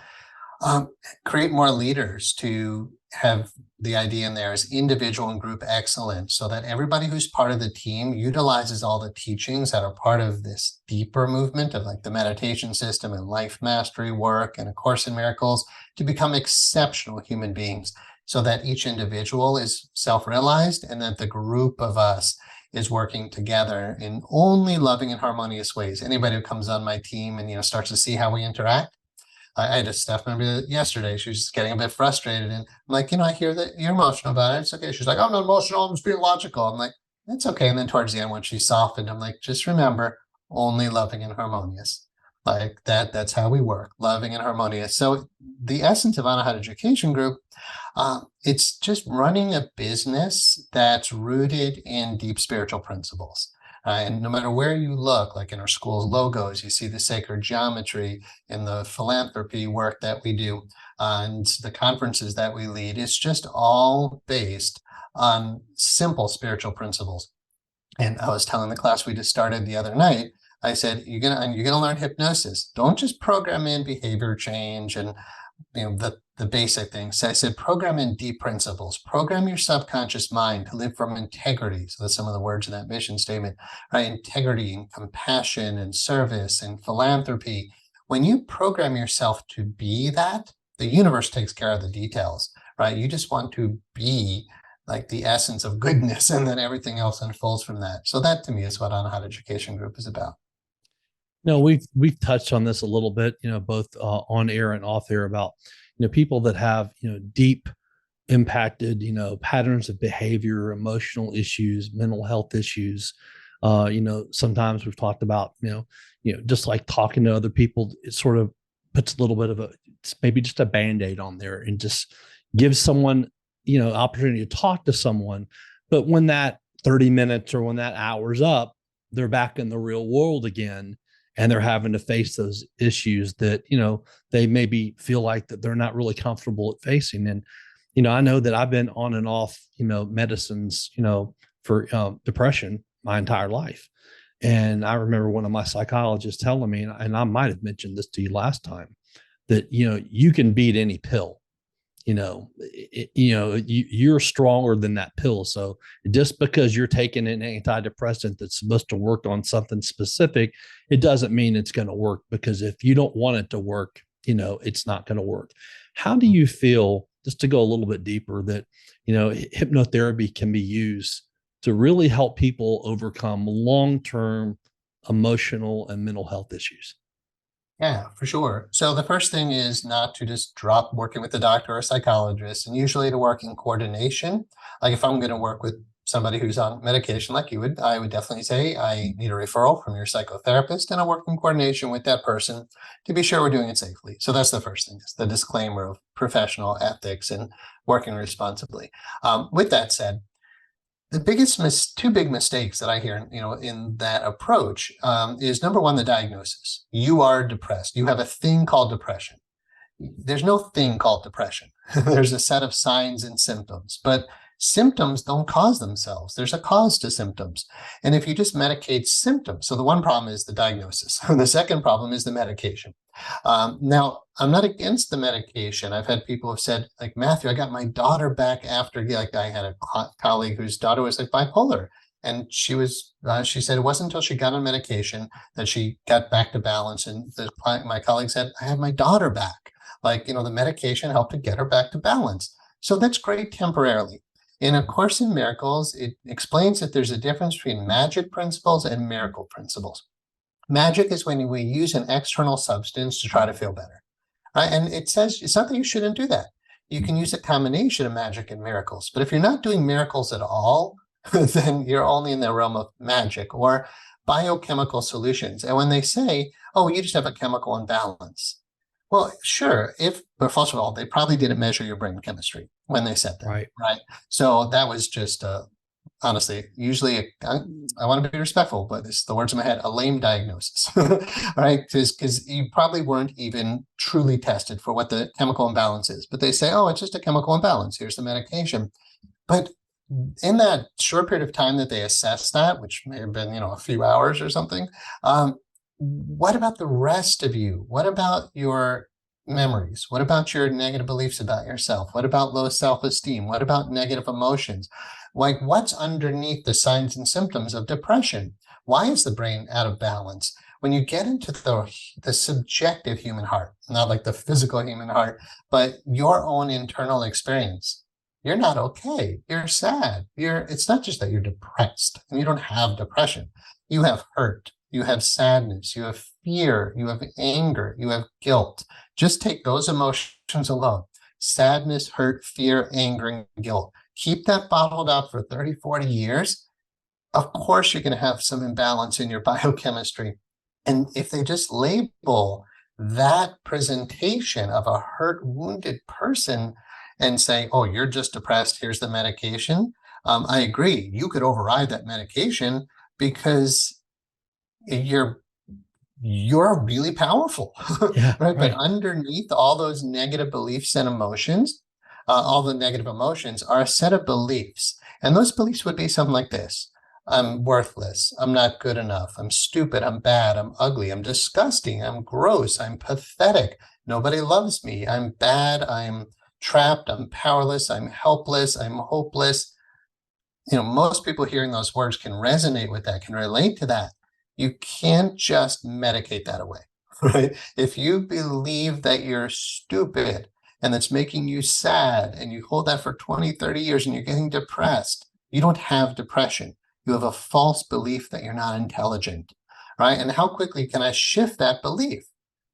create more leaders, to have the idea in there is individual and group excellence, so that everybody who's part of the team utilizes all the teachings that are part of this deeper movement of like the meditation system and life mastery work and A Course in Miracles to become exceptional human beings, so that each individual is self-realized and that the group of us is working together in only loving and harmonious ways. Anybody who comes on my team and starts to see how we interact, I had a staff member yesterday. She was just getting a bit frustrated. And I'm like, I hear that you're emotional about it. It's okay. She's like, I'm not emotional. I'm just being logical. I'm like, that's okay. And then towards the end, when she softened, I'm like, just remember, only loving and harmonious. Like that's how we work, loving and harmonious. So the essence of Anahat Education Group, it's just running a business that's rooted in deep spiritual principles. And no matter where you look, like in our school's logos, you see the sacred geometry in the philanthropy work that we do and the conferences that we lead. It's just all based on simple spiritual principles. And I was telling the class we just started the other night, I said, you're gonna learn hypnosis. Don't just program in behavior change and the basic things. So I said, program in deep principles. Program your subconscious mind to live from integrity. So that's some of the words in that mission statement, right? Integrity and compassion and service and philanthropy. When you program yourself to be that, the universe takes care of the details, right? You just want to be like the essence of goodness, and then everything else unfolds from that. So that to me is what Anahat Education Group is about. No, we've touched on this a little bit, both on air and off air about, people that have, deep impacted, patterns of behavior, emotional issues, mental health issues. Sometimes we've talked about, just like talking to other people, it sort of puts a little bit of maybe just a Band-Aid on there and just gives someone, opportunity to talk to someone. But when that 30 minutes or when that hour's up, they're back in the real world again. And they're having to face those issues that, they maybe feel like that they're not really comfortable at facing. And, I know that I've been on and off, medicines, for depression my entire life. And I remember one of my psychologists telling me, and I might have mentioned this to you last time, that, you can beat any pill. You're stronger than that pill. So just because you're taking an antidepressant that's supposed to work on something specific, it doesn't mean it's going to work, because if you don't want it to work, it's not going to work. How do you feel, just to go a little bit deeper, that, hypnotherapy can be used to really help people overcome long-term emotional and mental health issues? Yeah, for sure. So the first thing is not to just drop working with a doctor or a psychologist, and usually to work in coordination. Like if I'm going to work with somebody who's on medication like you would, I would definitely say I need a referral from your psychotherapist, and I work in coordination with that person to be sure we're doing it safely. So that's the first thing, is the disclaimer of professional ethics and working responsibly. With that said, the two big mistakes that I hear, in that approach, is number one, the diagnosis. You are depressed. You have a thing called depression. There's no thing called depression. There's a set of signs and symptoms, but symptoms don't cause themselves. There's a cause to symptoms. And if you just medicate symptoms, so the one problem is the diagnosis. The second problem is the medication. Now, I'm not against the medication. I've had people have said, like, Matthew, I got my daughter back after, like, I had a colleague whose daughter was like bipolar. And she said it wasn't until she got on medication that she got back to balance. And my colleague said, I have my daughter back. Like, the medication helped to get her back to balance. So that's great temporarily. In A Course in Miracles, it explains that there's a difference between magic principles and miracle principles. Magic is when we use an external substance to try to feel better, right? And it says it's not that you shouldn't do that. You can use a combination of magic and miracles. But if you're not doing miracles at all, then you're only in the realm of magic or biochemical solutions. And when they say, oh, you just have a chemical imbalance. Well, sure. But first of all, they probably didn't measure your brain chemistry when they said that, right? So that was just, honestly, usually, I want to be respectful, but it's the words in my head, a lame diagnosis, right? Because you probably weren't even truly tested for what the chemical imbalance is. But they say, oh, it's just a chemical imbalance. Here's the medication. But in that short period of time that they assess that, which may have been, a few hours or something, what about the rest of you? What about your memories? What about your negative beliefs about yourself? What about low self-esteem? What about negative emotions? Like, what's underneath the signs and symptoms of depression? Why is the brain out of balance? When you get into the subjective human heart, not like the physical human heart, but your own internal experience, you're not okay. You're sad. It's not just that you're depressed and you don't have depression. You have hurt. you have sadness, you have fear, you have anger, you have guilt. Just take those emotions alone. Sadness, hurt, fear, anger, and guilt. Keep that bottled up for 30, 40 years. Of course, you're going to have some imbalance in your biochemistry. And if they just label that presentation of a hurt, wounded person and say, oh, you're just depressed, here's the medication. I agree. You could override that medication because you're really powerful, Yeah, right? But right. underneath all those negative beliefs and emotions, all the negative emotions are a set of beliefs. And those beliefs would be something like this. I'm worthless. I'm not good enough. I'm stupid. I'm bad. I'm ugly. I'm disgusting. I'm gross. I'm pathetic. Nobody loves me. I'm bad. I'm trapped. I'm powerless. I'm helpless. I'm hopeless. Most people hearing those words can resonate with that, can relate to that. You can't just medicate that away, right? If you believe that you're stupid and that's making you sad and you hold that for 20, 30 years and you're getting depressed, you don't have depression. You have a false belief that you're not intelligent, right? And how quickly can I shift that belief?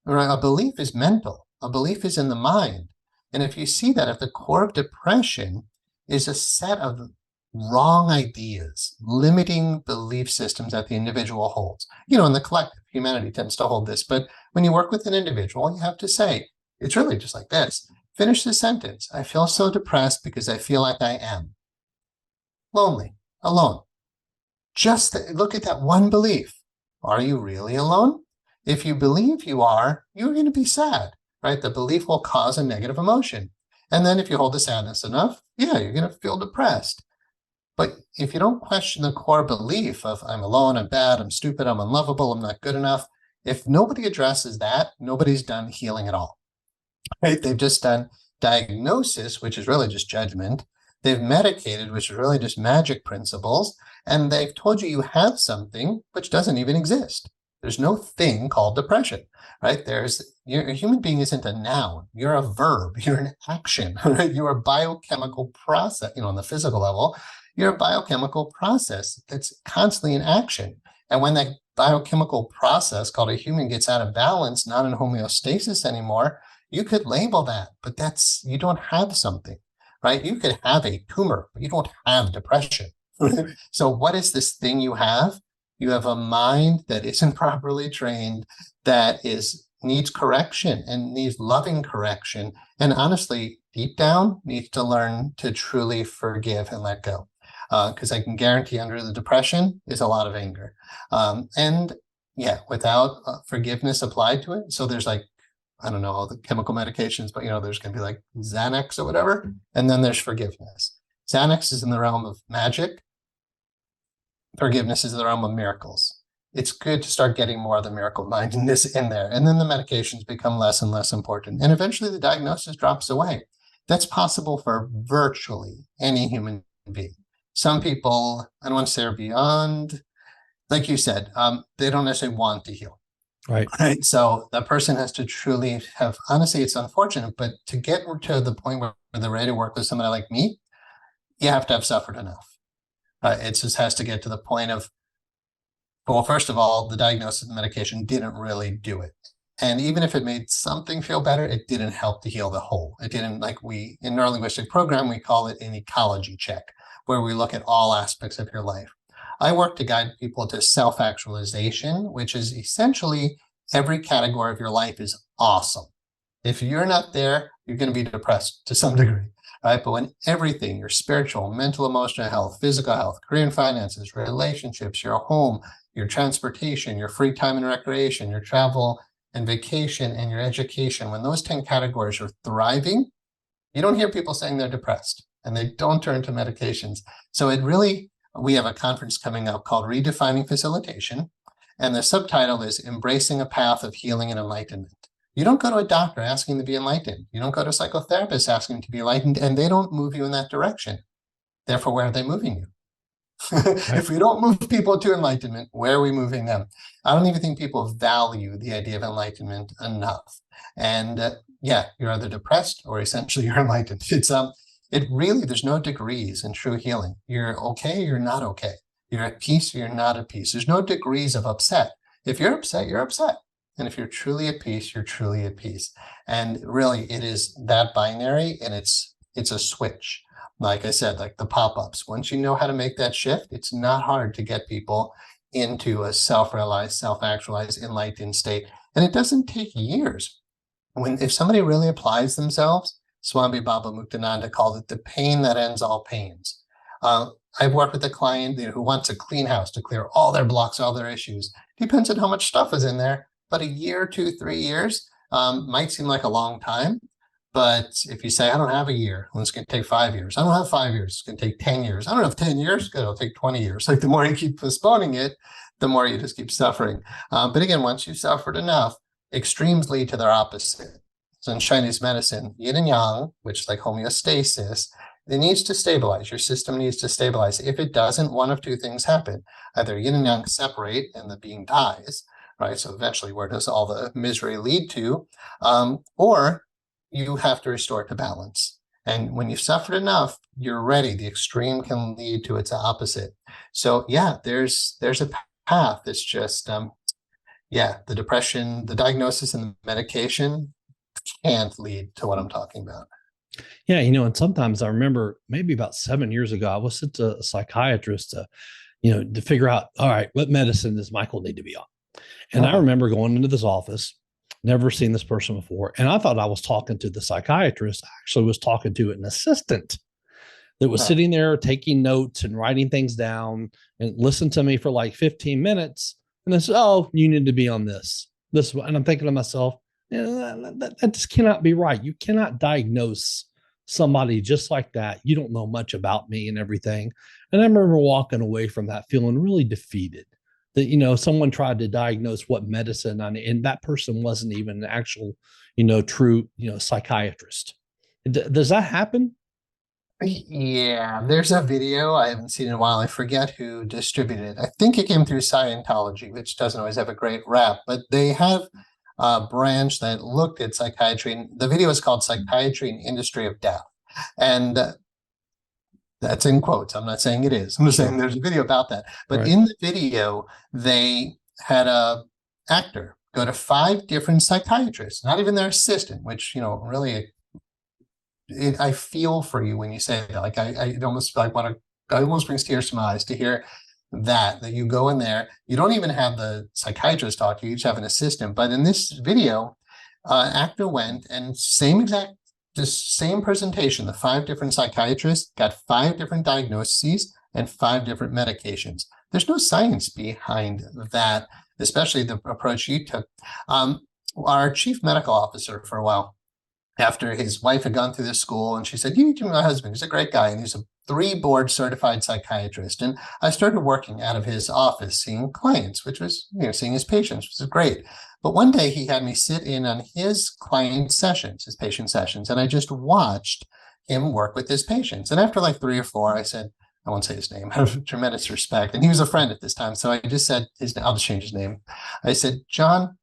Right? A belief is mental. A belief is in the mind. And if you see that at the core of depression is a set of wrong ideas, limiting belief systems that the individual holds. In the collective, humanity tends to hold this, but when you work with an individual, you have to say, it's really just like this. Finish the sentence. I feel so depressed because I feel like I am lonely, alone. Just look at that one belief. Are you really alone? If you believe you are, you're going to be sad, right? The belief will cause a negative emotion. And then if you hold the sadness enough, yeah, you're going to feel depressed. But if you don't question the core belief of I'm alone, I'm bad, I'm stupid, I'm unlovable, I'm not good enough, if nobody addresses that, nobody's done healing at all, right? They've just done diagnosis, which is really just judgment. They've medicated, which is really just magic principles. And they've told you have something which doesn't even exist. There's no thing called depression, right? A human being isn't a noun. You're a verb. You're an action, right? You're a biochemical process, on the physical level. You're a biochemical process that's constantly in action. And when that biochemical process called a human gets out of balance, not in homeostasis anymore, you could label that, but you don't have something, right? You could have a tumor, but you don't have depression. So what is this thing you have? You have a mind that isn't properly trained, that needs correction and needs loving correction. And honestly, deep down, needs to learn to truly forgive and let go. Because I can guarantee under the depression is a lot of anger. And yeah, without forgiveness applied to it. So there's I don't know all the chemical medications, but there's going to be like Xanax or whatever. And then there's forgiveness. Xanax is in the realm of magic. Forgiveness is in the realm of miracles. It's good to start getting more of the miracle mindedness in there. And then the medications become less and less important. And eventually the diagnosis drops away. That's possible for virtually any human being. Some people, I don't want to say are beyond, like you said, they don't necessarily want to heal. Right. Right. So that person has to truly have, honestly, it's unfortunate, but to get to the point where they're ready to work with somebody like me, you have to have suffered enough. It just has to get to the point of, well, first of all, the diagnosis of medication didn't really do it. And even if it made something feel better, it didn't help to heal the whole. It didn't, in neurolinguistic program, we call it an ecology check, where we look at all aspects of your life. I work to guide people to self-actualization, which is essentially every category of your life is awesome. If you're not there, you're going to be depressed to some degree. Right? But when everything, your spiritual, mental, emotional health, physical health, career and finances, relationships, your home, your transportation, your free time and recreation, your travel and vacation, and your education, when those 10 categories are thriving, you don't hear people saying they're depressed and they don't turn to medications. So we have a conference coming up called Redefining Facilitation. And the subtitle is Embracing a Path of Healing and Enlightenment. You don't go to a doctor asking to be enlightened. You don't go to a psychotherapist asking to be enlightened, and they don't move you in that direction. Therefore, where are they moving you? If we don't move people to enlightenment, where are we moving them? I don't even think people value the idea of enlightenment enough. And you're either depressed or essentially you're enlightened. There's no degrees in true healing. You're okay, you're not okay. You're at peace, you're not at peace. There's no degrees of upset. If you're upset, you're upset. And if you're truly at peace, you're truly at peace. And really, it is that binary, and it's a switch. Like I said, like the pop-ups. Once you know how to make that shift, it's not hard to get people into a self-realized, self-actualized, enlightened state. And it doesn't take years. If somebody really applies themselves, Swami Baba Muktananda called it the pain that ends all pains. I've worked with a client who wants a clean house to clear all their blocks, all their issues. Depends on how much stuff is in there, but a year, 2, 3 years might seem like a long time. But if you say, I don't have a year, well, it's going to take 5 years. I don't have 5 years. It's going to take 10 years. I don't have 10 years. It'll take 20 years. Like the more you keep postponing it, the more you just keep suffering. But again, once you've suffered enough, extremes lead to their opposite. So in Chinese medicine, yin and yang, which is like homeostasis, it needs to stabilize. Your system needs to stabilize. If it doesn't, one of two things happen. Either yin and yang separate and the being dies, right? So eventually, where does all the misery lead to? Or you have to restore it to balance. And when you've suffered enough, you're ready. The extreme can lead to its opposite. So yeah, there's a path. It's just, the depression, the diagnosis and the medication can't lead to what I'm talking about. Yeah, and sometimes I remember maybe about 7 years ago, I was sent to a psychiatrist to figure out, all right, what medicine does Michael need to be on? And I remember going into this office, never seen this person before. And I thought I was talking to the psychiatrist. I actually was talking to an assistant that was sitting there taking notes and writing things down and listened to me for like 15 minutes. And I said, oh, you need to be on this. And I'm thinking to myself, that just cannot be right. You cannot diagnose somebody just like that. You don't know much about me and everything. And I remember walking away from that feeling really defeated that, someone tried to diagnose what medicine, and that person wasn't even an actual, true, psychiatrist. Does that happen? Yeah, there's a video I haven't seen in a while. I forget who distributed it. I think it came through Scientology, which doesn't always have a great rap, but they have a branch that looked at psychiatry. And the video is called Psychiatry and Industry of Death. And that's in quotes. I'm not saying it is. I'm just saying there's a video about that. But in the video, they had a actor go to 5 different psychiatrists, not even their assistant, which, really, I feel for you when you say that. Like, it almost brings tears to my eyes to hear that you go in there. You don't even have the psychiatrist talk to you. You just have an assistant. But in this video, actor went and the same presentation, the 5 different psychiatrists got 5 different diagnoses and 5 different medications. There's no science behind that, especially the approach you took. Our chief medical officer for a while, after his wife had gone through this school, and she said, you need to meet my husband. He's a great guy. And he's a 3 board certified psychiatrist. And I started working out of his office, seeing clients, which was, seeing his patients, which is great. But one day he had me sit in on his client sessions, his patient sessions, and I just watched him work with his patients. And after like 3 or 4, I said, I won't say his name, I have tremendous respect. And he was a friend at this time. So I just said, I'll just change his name. I said, John,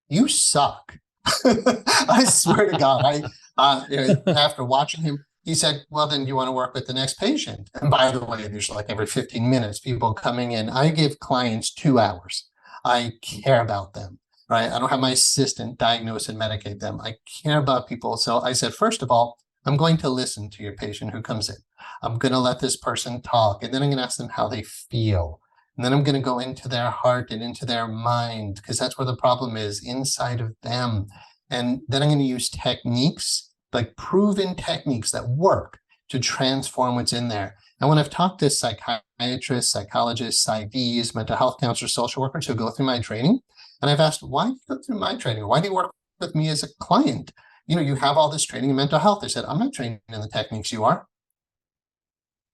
you suck. I swear to God, after watching him, he said, well, then do you want to work with the next patient? And by the way, there's like every 15 minutes, people coming in. I give clients 2 hours. I care about them. Right? I don't have my assistant diagnose and medicate them. I care about people. So I said, first of all, I'm going to listen to your patient who comes in. I'm going to let this person talk. And then I'm going to ask them how they feel. And then I'm going to go into their heart and into their mind, because that's where the problem is, inside of them. And then I'm going to use techniques, like proven techniques that work to transform what's in there. And when I've talked to psychiatrists, psychologists, IDs, mental health counselors, social workers who go through my training, and I've asked, why do you go through my training? Why do you work with me as a client? You have all this training in mental health. They said, I'm not trained in the techniques you are.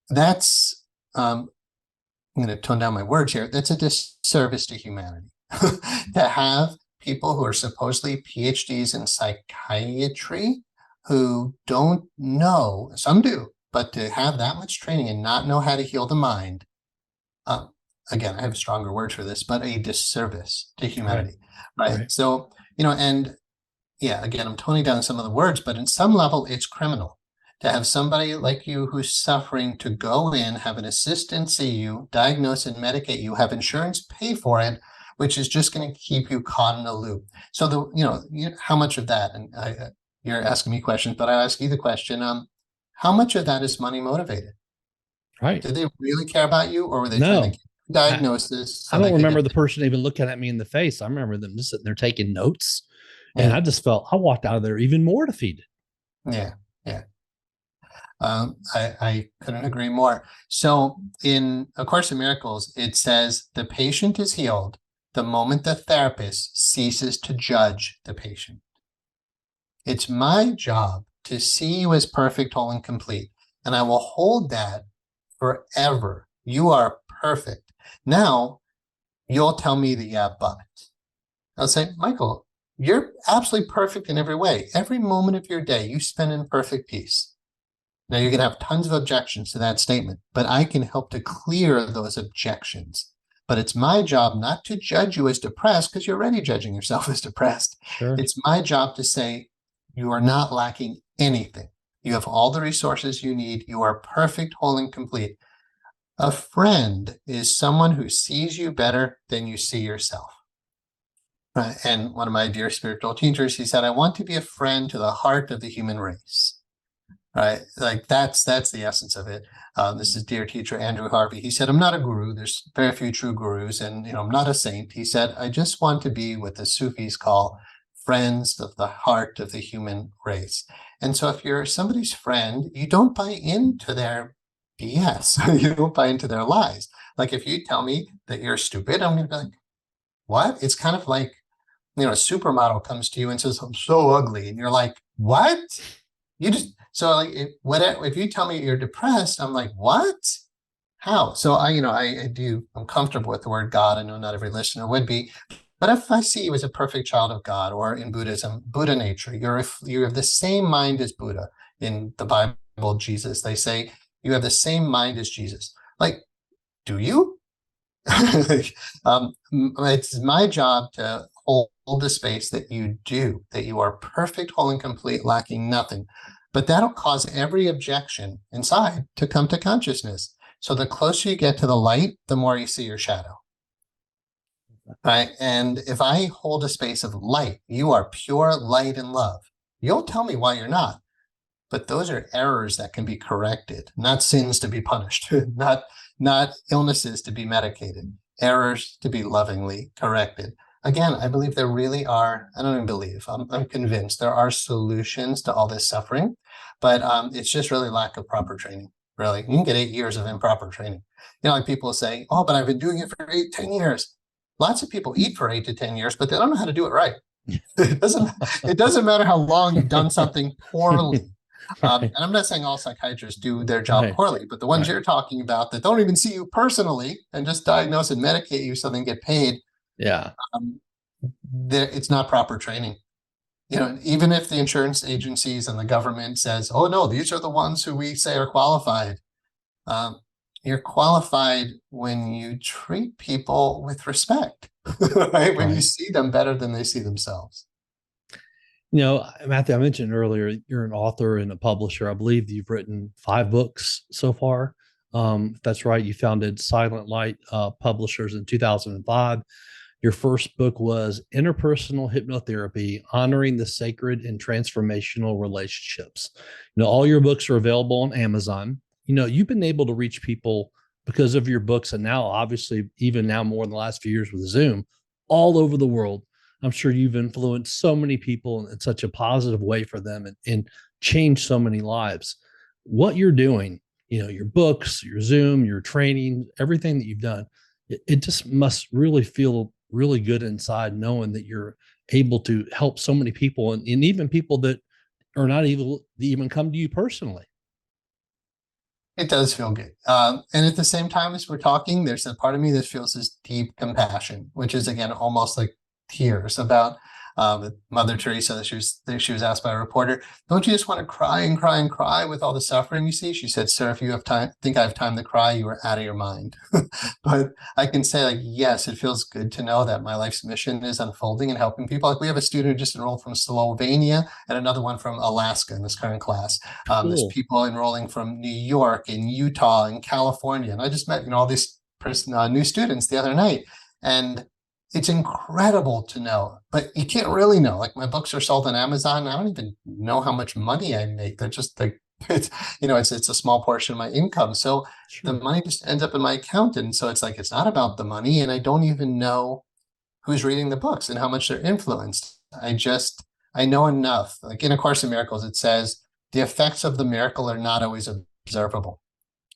That's, I'm going to tone down my words here. That's a disservice to humanity. To have people who are supposedly PhDs in psychiatry who don't know, some do, but to have that much training and not know how to heal the mind, again, I have stronger words for this, but a disservice to humanity, right? So, and yeah, again, I'm toning down some of the words, but in some level, it's criminal to have somebody like you who's suffering to go in, have an assistant see you, diagnose and medicate you, have insurance pay for it, which is just going to keep you caught in a loop. So how much of that, and you're asking me questions, but I ask you the question, how much of that is money motivated? Right. Did they really care about you, or were they trying to get a diagnosis? I don't remember the person even looking at me in the face. I remember them just sitting there taking notes. And I just I walked out of there even more defeated. Yeah. Yeah. I couldn't agree more. So in A Course in Miracles, it says the patient is healed the moment the therapist ceases to judge the patient. It's my job to see you as perfect, whole, and complete. And I will hold that forever. You are perfect. Now, you'll tell me that, yeah, but. I'll say, Michael, you're absolutely perfect in every way. Every moment of your day you spend in perfect peace. Now, you're going to have tons of objections to that statement, but I can help to clear those objections. But it's my job not to judge you as depressed, because you're already judging yourself as depressed. Sure. It's my job to say, you are not lacking anything. You have all the resources you need. You are perfect, whole, and complete. A friend is someone who sees you better than you see yourself. And one of my dear spiritual teachers, he said, I want to be a friend to the heart of the human race. Right? Like that's the essence of it. This is dear teacher Andrew Harvey. He said, I'm not a guru. There's very few true gurus, and I'm not a saint. He said, I just want to be what the Sufis call friends of the heart of the human race. And so if you're somebody's friend, you don't buy into their BS. You don't buy into their lies. Like if you tell me that you're stupid, I'm going to be like, what? It's kind of like, a supermodel comes to you and says, I'm so ugly. And you're like, what? You just, so like, if you tell me you're depressed, I'm like, what? How? So I'm comfortable with the word God. I know not every listener would be, but if I see you as a perfect child of God, or in Buddhism, Buddha nature, you have the same mind as Buddha. In the Bible, Jesus, they say you have the same mind as Jesus. Like, do you? It's my job to hold the space that you do, that you are perfect, whole, and complete, lacking nothing. But that'll cause every objection inside to come to consciousness. So the closer you get to the light, the more you see your shadow. Right? And if I hold a space of light, you are pure light and love. You'll tell me why you're not. But those are errors that can be corrected, not sins to be punished, not illnesses to be medicated, errors to be lovingly corrected. Again, I believe there really are, I don't even believe, I'm convinced there are solutions to all this suffering, but it's just really lack of proper training, really. You can get 8 years of improper training. Like people say, oh, but I've been doing it for 10 years. Lots of people eat for 8 to 10 years, but they don't know how to do it right. It doesn't matter how long you've done something poorly. And I'm not saying all psychiatrists do their job poorly, but the ones you're talking about that don't even see you personally and just diagnose and medicate you so they can get paid. Yeah. It's not proper training. Even if the insurance agencies and the government says, oh, no, these are the ones who we say are qualified. You're qualified when you treat people with respect, right? When you see them better than they see themselves. Matthew, I mentioned earlier, you're an author and a publisher. I believe you've written 5 books so far. If that's right. You founded Silent Light Publishers in 2005. Your first book was Interpersonal Hypnotherapy, Honoring the Sacred and Transformational Relationships. All your books are available on Amazon. You've been able to reach people because of your books, and now obviously even now more in the last few years with Zoom, all over the world. I'm sure you've influenced so many people in such a positive way for them and changed so many lives. What you're doing, your books, your Zoom, your training, everything that you've done, it just must really feel really good inside, knowing that you're able to help so many people and even people that are not even come to you personally. It does feel good. And at the same time as we're talking, there's a part of me that feels this deep compassion, which is, again, almost like tears about Mother Teresa. She was asked by a reporter, don't you just want to cry and cry and cry with all the suffering you see? She said, sir, if you think I have time to cry, you are out of your mind. But I can say, yes, it feels good to know that my life's mission is unfolding and helping people. We have a student who just enrolled from Slovenia and another one from Alaska in this current class. Cool. There's people enrolling from New York and Utah and California. And I just met all these new students the other night. And it's incredible to know, but you can't really know. Like my books are sold on Amazon. I don't even know how much money I make. They're just like, it's, it's a small portion of my income. So the money just ends up in my account. And so it's like, it's not about the money. And I don't even know who's reading the books and how much they're influenced. I know enough. Like in A Course in Miracles, it says the effects of the miracle are not always observable.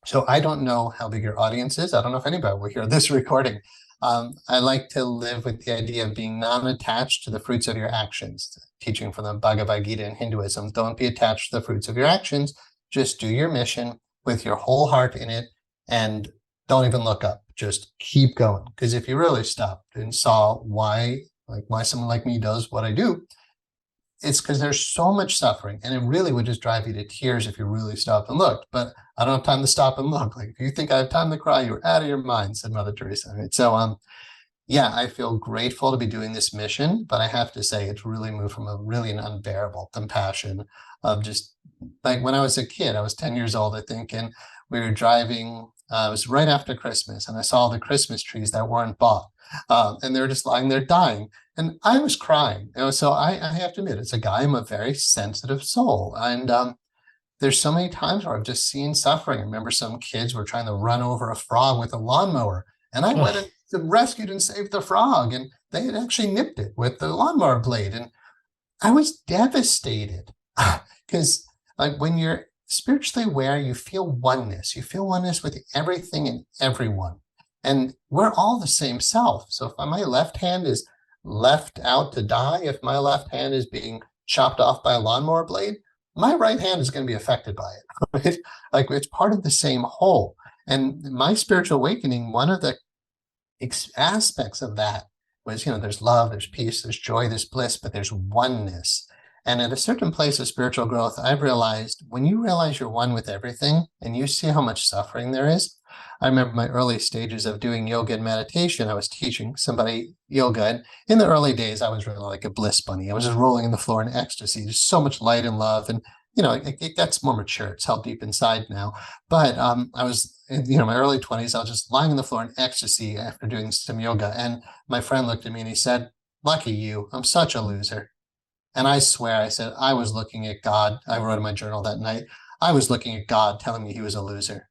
So I don't know how big your audience is. I don't know if anybody will hear this recording. I like to live with the idea of being non-attached to the fruits of your actions. Teaching from the Bhagavad Gita in Hinduism, don't be attached to the fruits of your actions. Just do your mission with your whole heart in it and don't even look up. Just keep going. Because if you really stopped and saw why someone like me does what I do, it's because there's so much suffering, and it really would just drive you to tears if you really stopped and looked. But I don't have time to stop and look. Like, if you think I have time to cry, you're out of your mind, said Mother Teresa. Right? So, yeah, I feel grateful to be doing this mission, but I have to say it's really moved from an unbearable compassion of just like when I was a kid. I was 10 years old, I think, and we were driving. It was right after Christmas, and I saw the Christmas trees that weren't bought, and they were just lying there dying. And I was crying. So I have to admit, as a guy, I'm a very sensitive soul. And there's so many times where I've just seen suffering. I remember some kids were trying to run over a frog with a lawnmower. And I went and rescued and saved the frog. And they had actually nipped it with the lawnmower blade. And I was devastated because like when you're spiritually aware, you feel oneness. You feel oneness with everything and everyone. And we're all the same self. So if my left hand is left out to die, if my left hand is being chopped off by a lawnmower blade, my right hand is going to be affected by it. Right? Like it's part of the same whole. And my spiritual awakening, one of the aspects of that was, there's love, there's peace, there's joy, there's bliss, but there's oneness. And at a certain place of spiritual growth, I've realized when you realize you're one with everything and you see how much suffering there is. I remember my early stages of doing yoga and meditation. I was teaching somebody yoga. And in the early days, I was really like a bliss bunny. I was just rolling on the floor in ecstasy. There's so much light and love. And, it gets more mature. It's held deep inside now. But I was, in my early 20s, I was just lying on the floor in ecstasy after doing some yoga. And my friend looked at me and he said, "Lucky you, I'm such a loser." And I swear, I said, I was looking at God. I wrote in my journal that night, I was looking at God telling me he was a loser.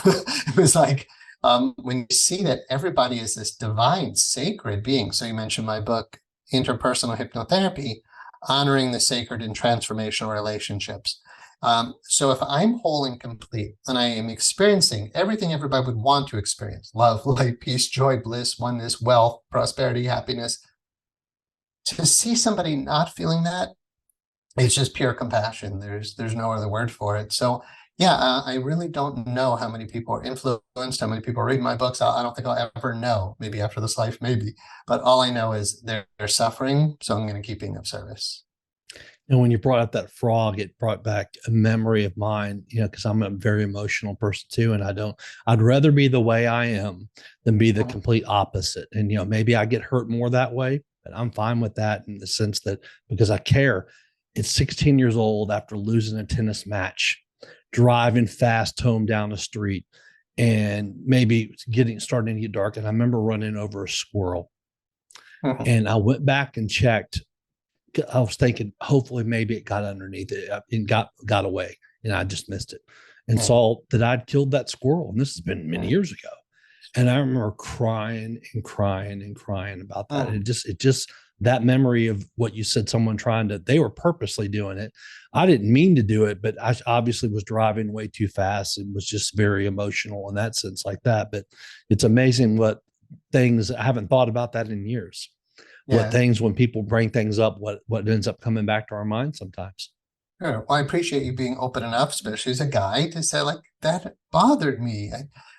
It was like, when you see that everybody is this divine, sacred being. So you mentioned my book, Interpersonal Hypnotherapy, honoring the sacred in transformational relationships. So if I'm whole and complete and I am experiencing everything everybody would want to experience, love, light, peace, joy, bliss, oneness, wealth, prosperity, happiness, to see somebody not feeling that, it's just pure compassion. There's no other word for it. So yeah, I really don't know how many people are influenced, how many people read my books. I don't think I'll ever know. Maybe after this life, maybe. But all I know is they're suffering, so I'm going to keep being of service. And when you brought up that frog, it brought back a memory of mine, because I'm a very emotional person too. And I'd rather be the way I am than be the complete opposite. And, maybe I get hurt more that way, but I'm fine with that in the sense that because I care. It's 16 years old after losing a tennis match, driving fast home down the street, and maybe starting to get dark. And I remember running over a squirrel. And I went back and checked. I was thinking, hopefully, maybe it got underneath it and got away, and I just missed it and saw that I'd killed that squirrel. And this has been many years ago. And I remember crying and crying and crying about that. And it just that memory of what you said, they were purposely doing it. I didn't mean to do it, but I obviously was driving way too fast and was just very emotional in that sense like that. But it's amazing what things, I haven't thought about that in years. Yeah. What things, when people bring things up, what ends up coming back to our mind sometimes. Sure. Well, I appreciate you being open enough, especially as a guy, to say like, that bothered me.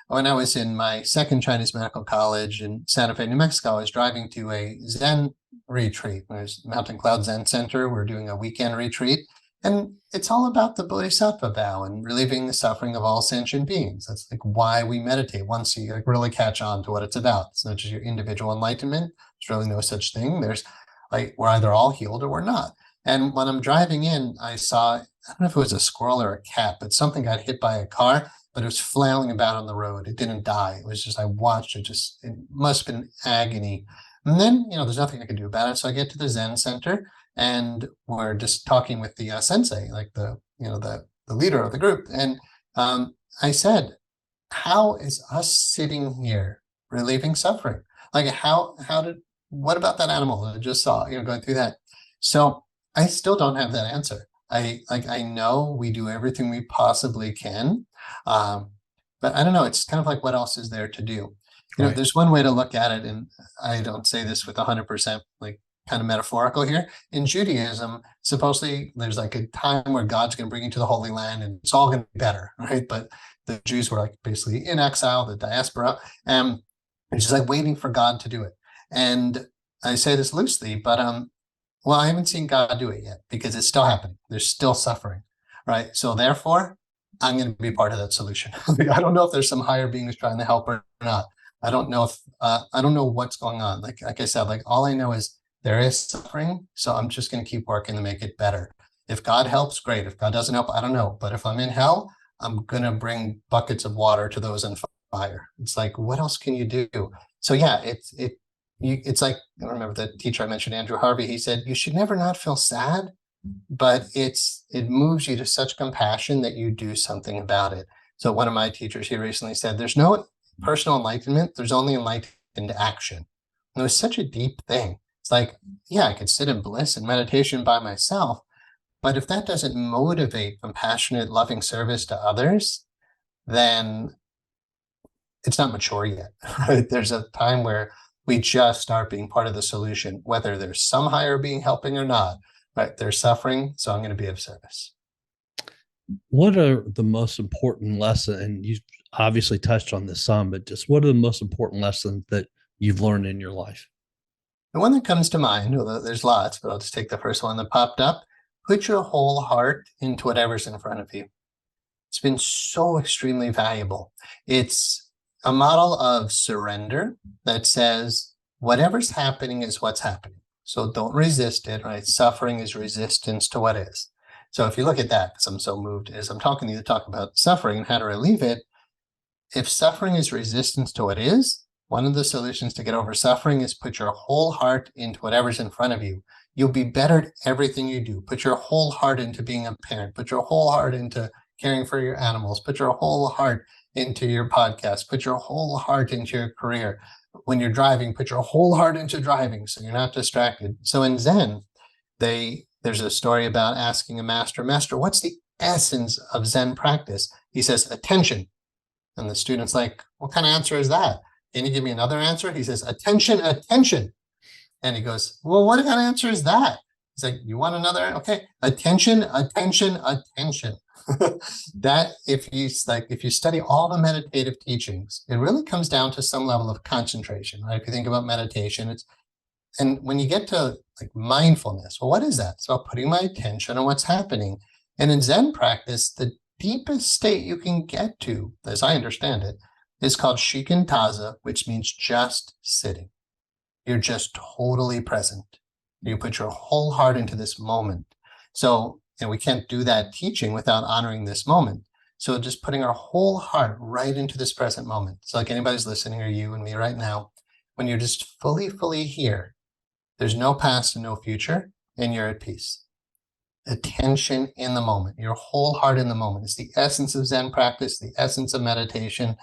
When I was in my second Chinese medical college in Santa Fe, New Mexico, I was driving to a Zen retreat. There's Mountain Cloud Zen Center. We're doing a weekend retreat. And it's all about the Bodhisattva vow and relieving the suffering of all sentient beings. That's like why we meditate. Once you really catch on to what it's about. It's not just your individual enlightenment. There's really no such thing. There's like, we're either all healed or we're not. And when I'm driving in, I saw, I don't know if it was a squirrel or a cat, but something got hit by a car, but it was flailing about on the road. It didn't die. It was just, I watched it it must have been agony. And then, there's nothing I can do about it. So I get to the Zen center and we're just talking with the sensei, like the leader of the group. And I said, how is us sitting here relieving suffering? Like what about that animal that I just saw, going through that? So I still don't have that answer. I know we do everything we possibly can. But I don't know, it's kind of like, what else is there to do? Right. There's one way to look at it, and I don't say this with 100% like kind of metaphorical here. In Judaism, supposedly there's like a time where God's going to bring you to the Holy Land and it's all going to be better, right? But the Jews were like basically in exile, the diaspora, and it's just like waiting for God to do it. And I say this loosely, but well, I haven't seen God do it yet because it's still happening. There's still suffering, right? So therefore, I'm going to be part of that solution. I don't know if there's some higher beings trying to help or not. I don't know if I don't know what's going on. Like I said, like all I know is there is suffering. So I'm just going to keep working to make it better. If God helps, great. If God doesn't help, I don't know. But if I'm in hell, I'm going to bring buckets of water to those in fire. It's like, what else can you do? So yeah, it's like, I remember the teacher I mentioned, Andrew Harvey, he said, you should never not feel sad, but it moves you to such compassion that you do something about it. So one of my teachers here recently said, there's no personal enlightenment, there's only enlightened action. And it was such a deep thing. It's like, yeah, I could sit in bliss and meditation by myself, but if that doesn't motivate compassionate, loving service to others, then it's not mature yet. Right? There's a time where we just start being part of the solution, whether there's some higher being helping or not. Right? They're suffering, so I'm going to be of service. What are the most important lessons? And you obviously touched on this some, but just what are the most important lessons that you've learned in your life? The one that comes to mind, although there's lots, but I'll just take the first one that popped up. Put your whole heart into whatever's in front of you. It's been so extremely valuable. It's a model of surrender that says whatever's happening is what's happening. So don't resist it, right? Suffering is resistance to what is. So if you look at that, because I'm so moved as I'm talking to you to talk about suffering and how to relieve it, if suffering is resistance to what is, one of the solutions to get over suffering is put your whole heart into whatever's in front of you. You'll be better at everything you do. Put your whole heart into being a parent. Put your whole heart into caring for your animals. Put your whole heart into your podcast. Put your whole heart into your career. When you're driving, put your whole heart into driving so you're not distracted. So in Zen, there's a story about asking a master, what's the essence of Zen practice? He says, attention. And the student's like, what kind of answer is that? Can you give me another answer? He says, attention, attention. And he goes, well, what kind of answer is that? He's like, you want another? Okay. Attention, attention, attention. That if you study all the meditative teachings, it really comes down to some level of concentration, right? If you think about meditation, and when you get to like mindfulness, well, what is that? It's about putting my attention on what's happening. And in Zen practice, the deepest state you can get to, as I understand it, is called shikantaza, which means just sitting. You're just totally present. You put your whole heart into this moment. So, and we can't do that teaching without honoring this moment. So just putting our whole heart right into this present moment. So like anybody's listening, or you and me right now, when you're just fully here, there's no past and no future, and you're at peace. Attention in the moment, your whole heart in the moment. It's the essence of Zen practice, the essence of meditation.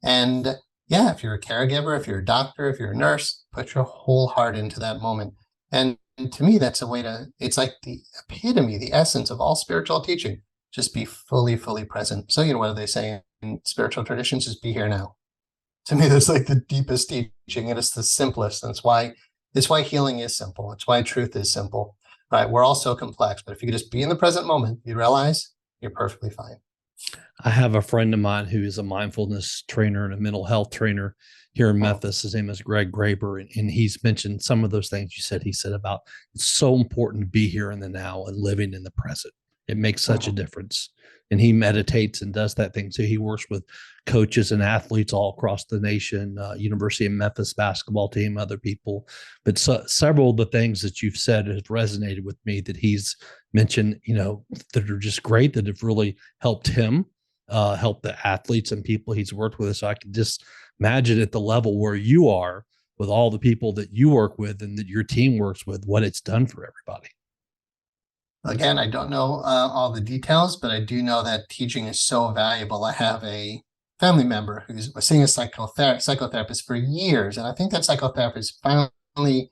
And yeah, if you're a caregiver, if you're a doctor, if you're a nurse, put your whole heart into that moment. And to me, that's a way it's like the epitome, the essence of all spiritual teaching. Just be fully present. So, what do they say in spiritual traditions? Just be here now. To me, that's like the deepest teaching, and it's the simplest. And it's why healing is simple. It's why truth is simple. Right? We're all so complex, but if you could just be in the present moment, you realize you're perfectly fine. I have a friend of mine who is a mindfulness trainer and a mental health trainer here in Memphis. His name is Greg Graber, and he's mentioned some of those things you said. He said about it's so important to be here in the now and living in the present. It makes such a difference. And he meditates and does that thing. So he works with coaches and athletes all across the nation, University of Memphis basketball team, other people. But several of the things that you've said has resonated with me that he's mentioned, that are just great, that have really helped him, help the athletes and people he's worked with. So I can just imagine at the level where you are, with all the people that you work with and that your team works with, what it's done for everybody. Again, I don't know all the details, but I do know that teaching is so valuable. I have a family member who's seeing a psychotherapist for years, and I think that psychotherapist finally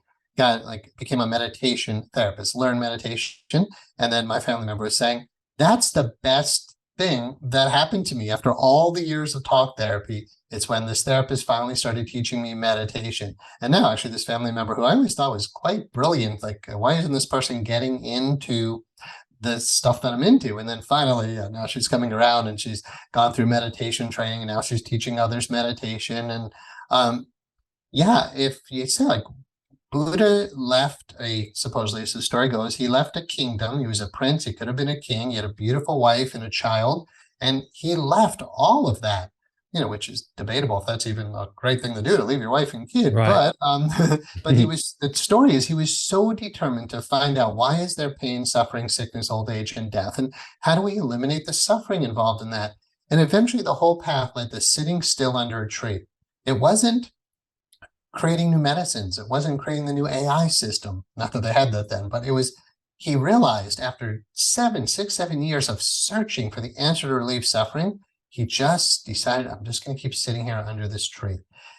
became a meditation therapist, learned meditation, and then my family member was saying, that's the best thing that happened to me after all the years of talk therapy. It's when this therapist finally started teaching me meditation. And now actually this family member who I always thought was quite brilliant, like, why isn't this person getting into the stuff that I'm into? And then finally, now she's coming around and she's gone through meditation training, and now she's teaching others meditation. And if you say, like, Buddha left supposedly, as the story goes, he left a kingdom. He was a prince. He could have been a king. He had a beautiful wife and a child, and he left all of that, which is debatable if that's even a great thing to do, to leave your wife and kid. Right. But the story is he was so determined to find out, why is there pain, suffering, sickness, old age, and death? And how do we eliminate the suffering involved in that? And eventually the whole path led to sitting still under a tree. It wasn't creating new medicines. It wasn't creating the new AI system. Not that they had that then, but he realized after 7 years of searching for the answer to relieve suffering, he just decided, I'm just going to keep sitting here under this tree.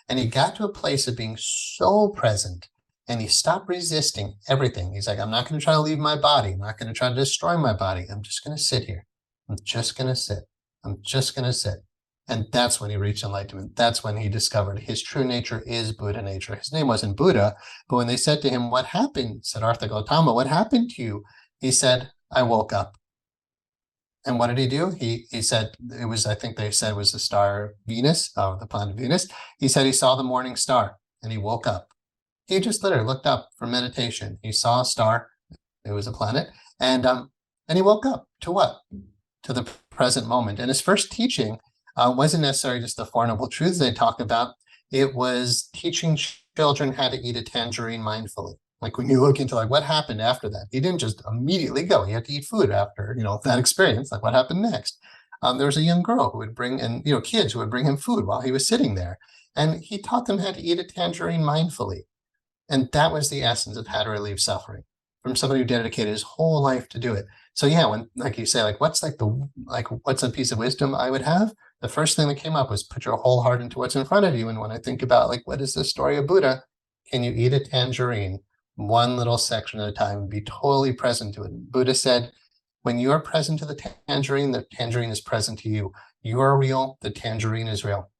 And he got to a place of being so present, and he stopped resisting everything. He's like, I'm not going to try to leave my body. I'm not going to try to destroy my body. I'm just going to sit here. I'm just going to sit. I'm just going to sit. And that's when he reached enlightenment. That's when he discovered his true nature is Buddha nature. His name wasn't Buddha, but when they said to him, what happened? Siddhartha Gautama, what happened to you? He said, I woke up. And what did he do? He said, I think they said it was the star Venus, the planet Venus. He said he saw the morning star and he woke up. He just literally looked up for meditation. He saw a star. It was a planet. And he woke up to what? To the present moment. And his first teaching wasn't necessarily just the Four Noble Truths they talk about. It was teaching children how to eat a tangerine mindfully. Like, when you look into what happened after that, he didn't just immediately go. He had to eat food after, that experience. Like, what happened next? There was a young girl who would bring, and kids who would bring him food while he was sitting there. And he taught them how to eat a tangerine mindfully. And that was the essence of how to relieve suffering, from somebody who dedicated his whole life to do it. So yeah, when, like you say, what's a piece of wisdom I would have? The first thing that came up was put your whole heart into what's in front of you. And when I think about what is the story of Buddha, can you eat a tangerine one little section at a time and be totally present to it? Buddha said, when you are present to the tangerine is present to you. You are real, the tangerine is real.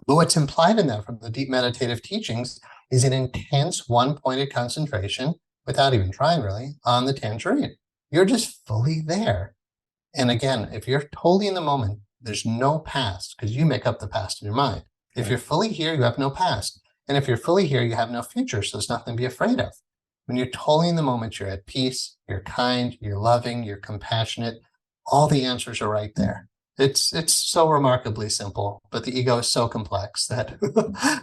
But what's implied in that from the deep meditative teachings is an intense one-pointed concentration, without even trying really, on the tangerine. You're just fully there. And again, if you're totally in the moment, there's no past, because you make up the past in your mind. If you're fully here, you have no past. And if you're fully here, you have no future. So there's nothing to be afraid of. When you're totally in the moment, you're at peace, you're kind, you're loving, you're compassionate. All the answers are right there. It's so remarkably simple, but the ego is so complex that,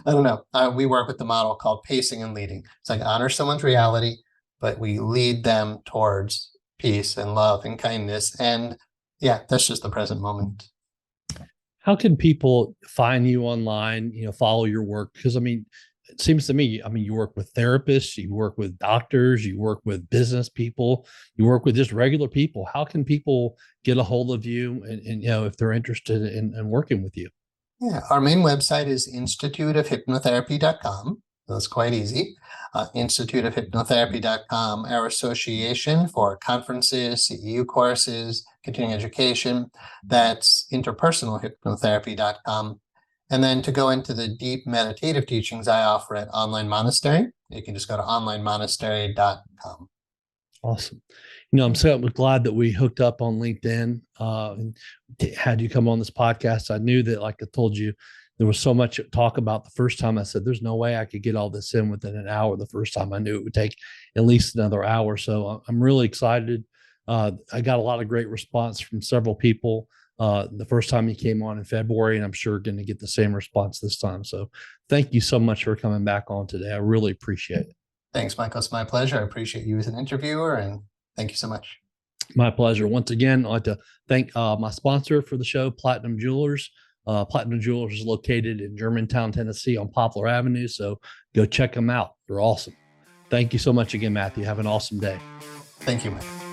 I don't know. We work with the model called pacing and leading. It's like, honor someone's reality, but we lead them towards peace and love and kindness. And yeah, that's just the present moment. How can people find you online, follow your work? Because it seems to me, you work with therapists, you work with doctors, you work with business people, you work with just regular people. How can people get a hold of you and if they're interested in working with you? Yeah, our main website is instituteofhypnotherapy.com. That's quite easy. Instituteofhypnotherapy.com. Our association for conferences, CEU courses, continuing education, that's interpersonalhypnotherapy.com. And then to go into the deep meditative teachings I offer at Online Monastery, you can just go to onlinemonastery.com. Awesome. I'm so glad that we hooked up on LinkedIn and had you come on this podcast. I knew that, like I told you, there was so much talk about the first time. I said, there's no way I could get all this in within an hour. The first time I knew it would take at least another hour. So I'm really excited. I got a lot of great response from several people the first time you came on in February, and I'm sure going to get the same response this time. So thank you so much for coming back on today. I really appreciate it. Thanks, Michael. It's my pleasure. I appreciate you as an interviewer, and thank you so much. My pleasure. Once again, I'd like to thank my sponsor for the show, Platinum Jewelers. Platinum Jewelers is located in Germantown, Tennessee on Poplar Avenue. So go check them out. They're awesome. Thank you so much again, Matthew. Have an awesome day. Thank you, Mike.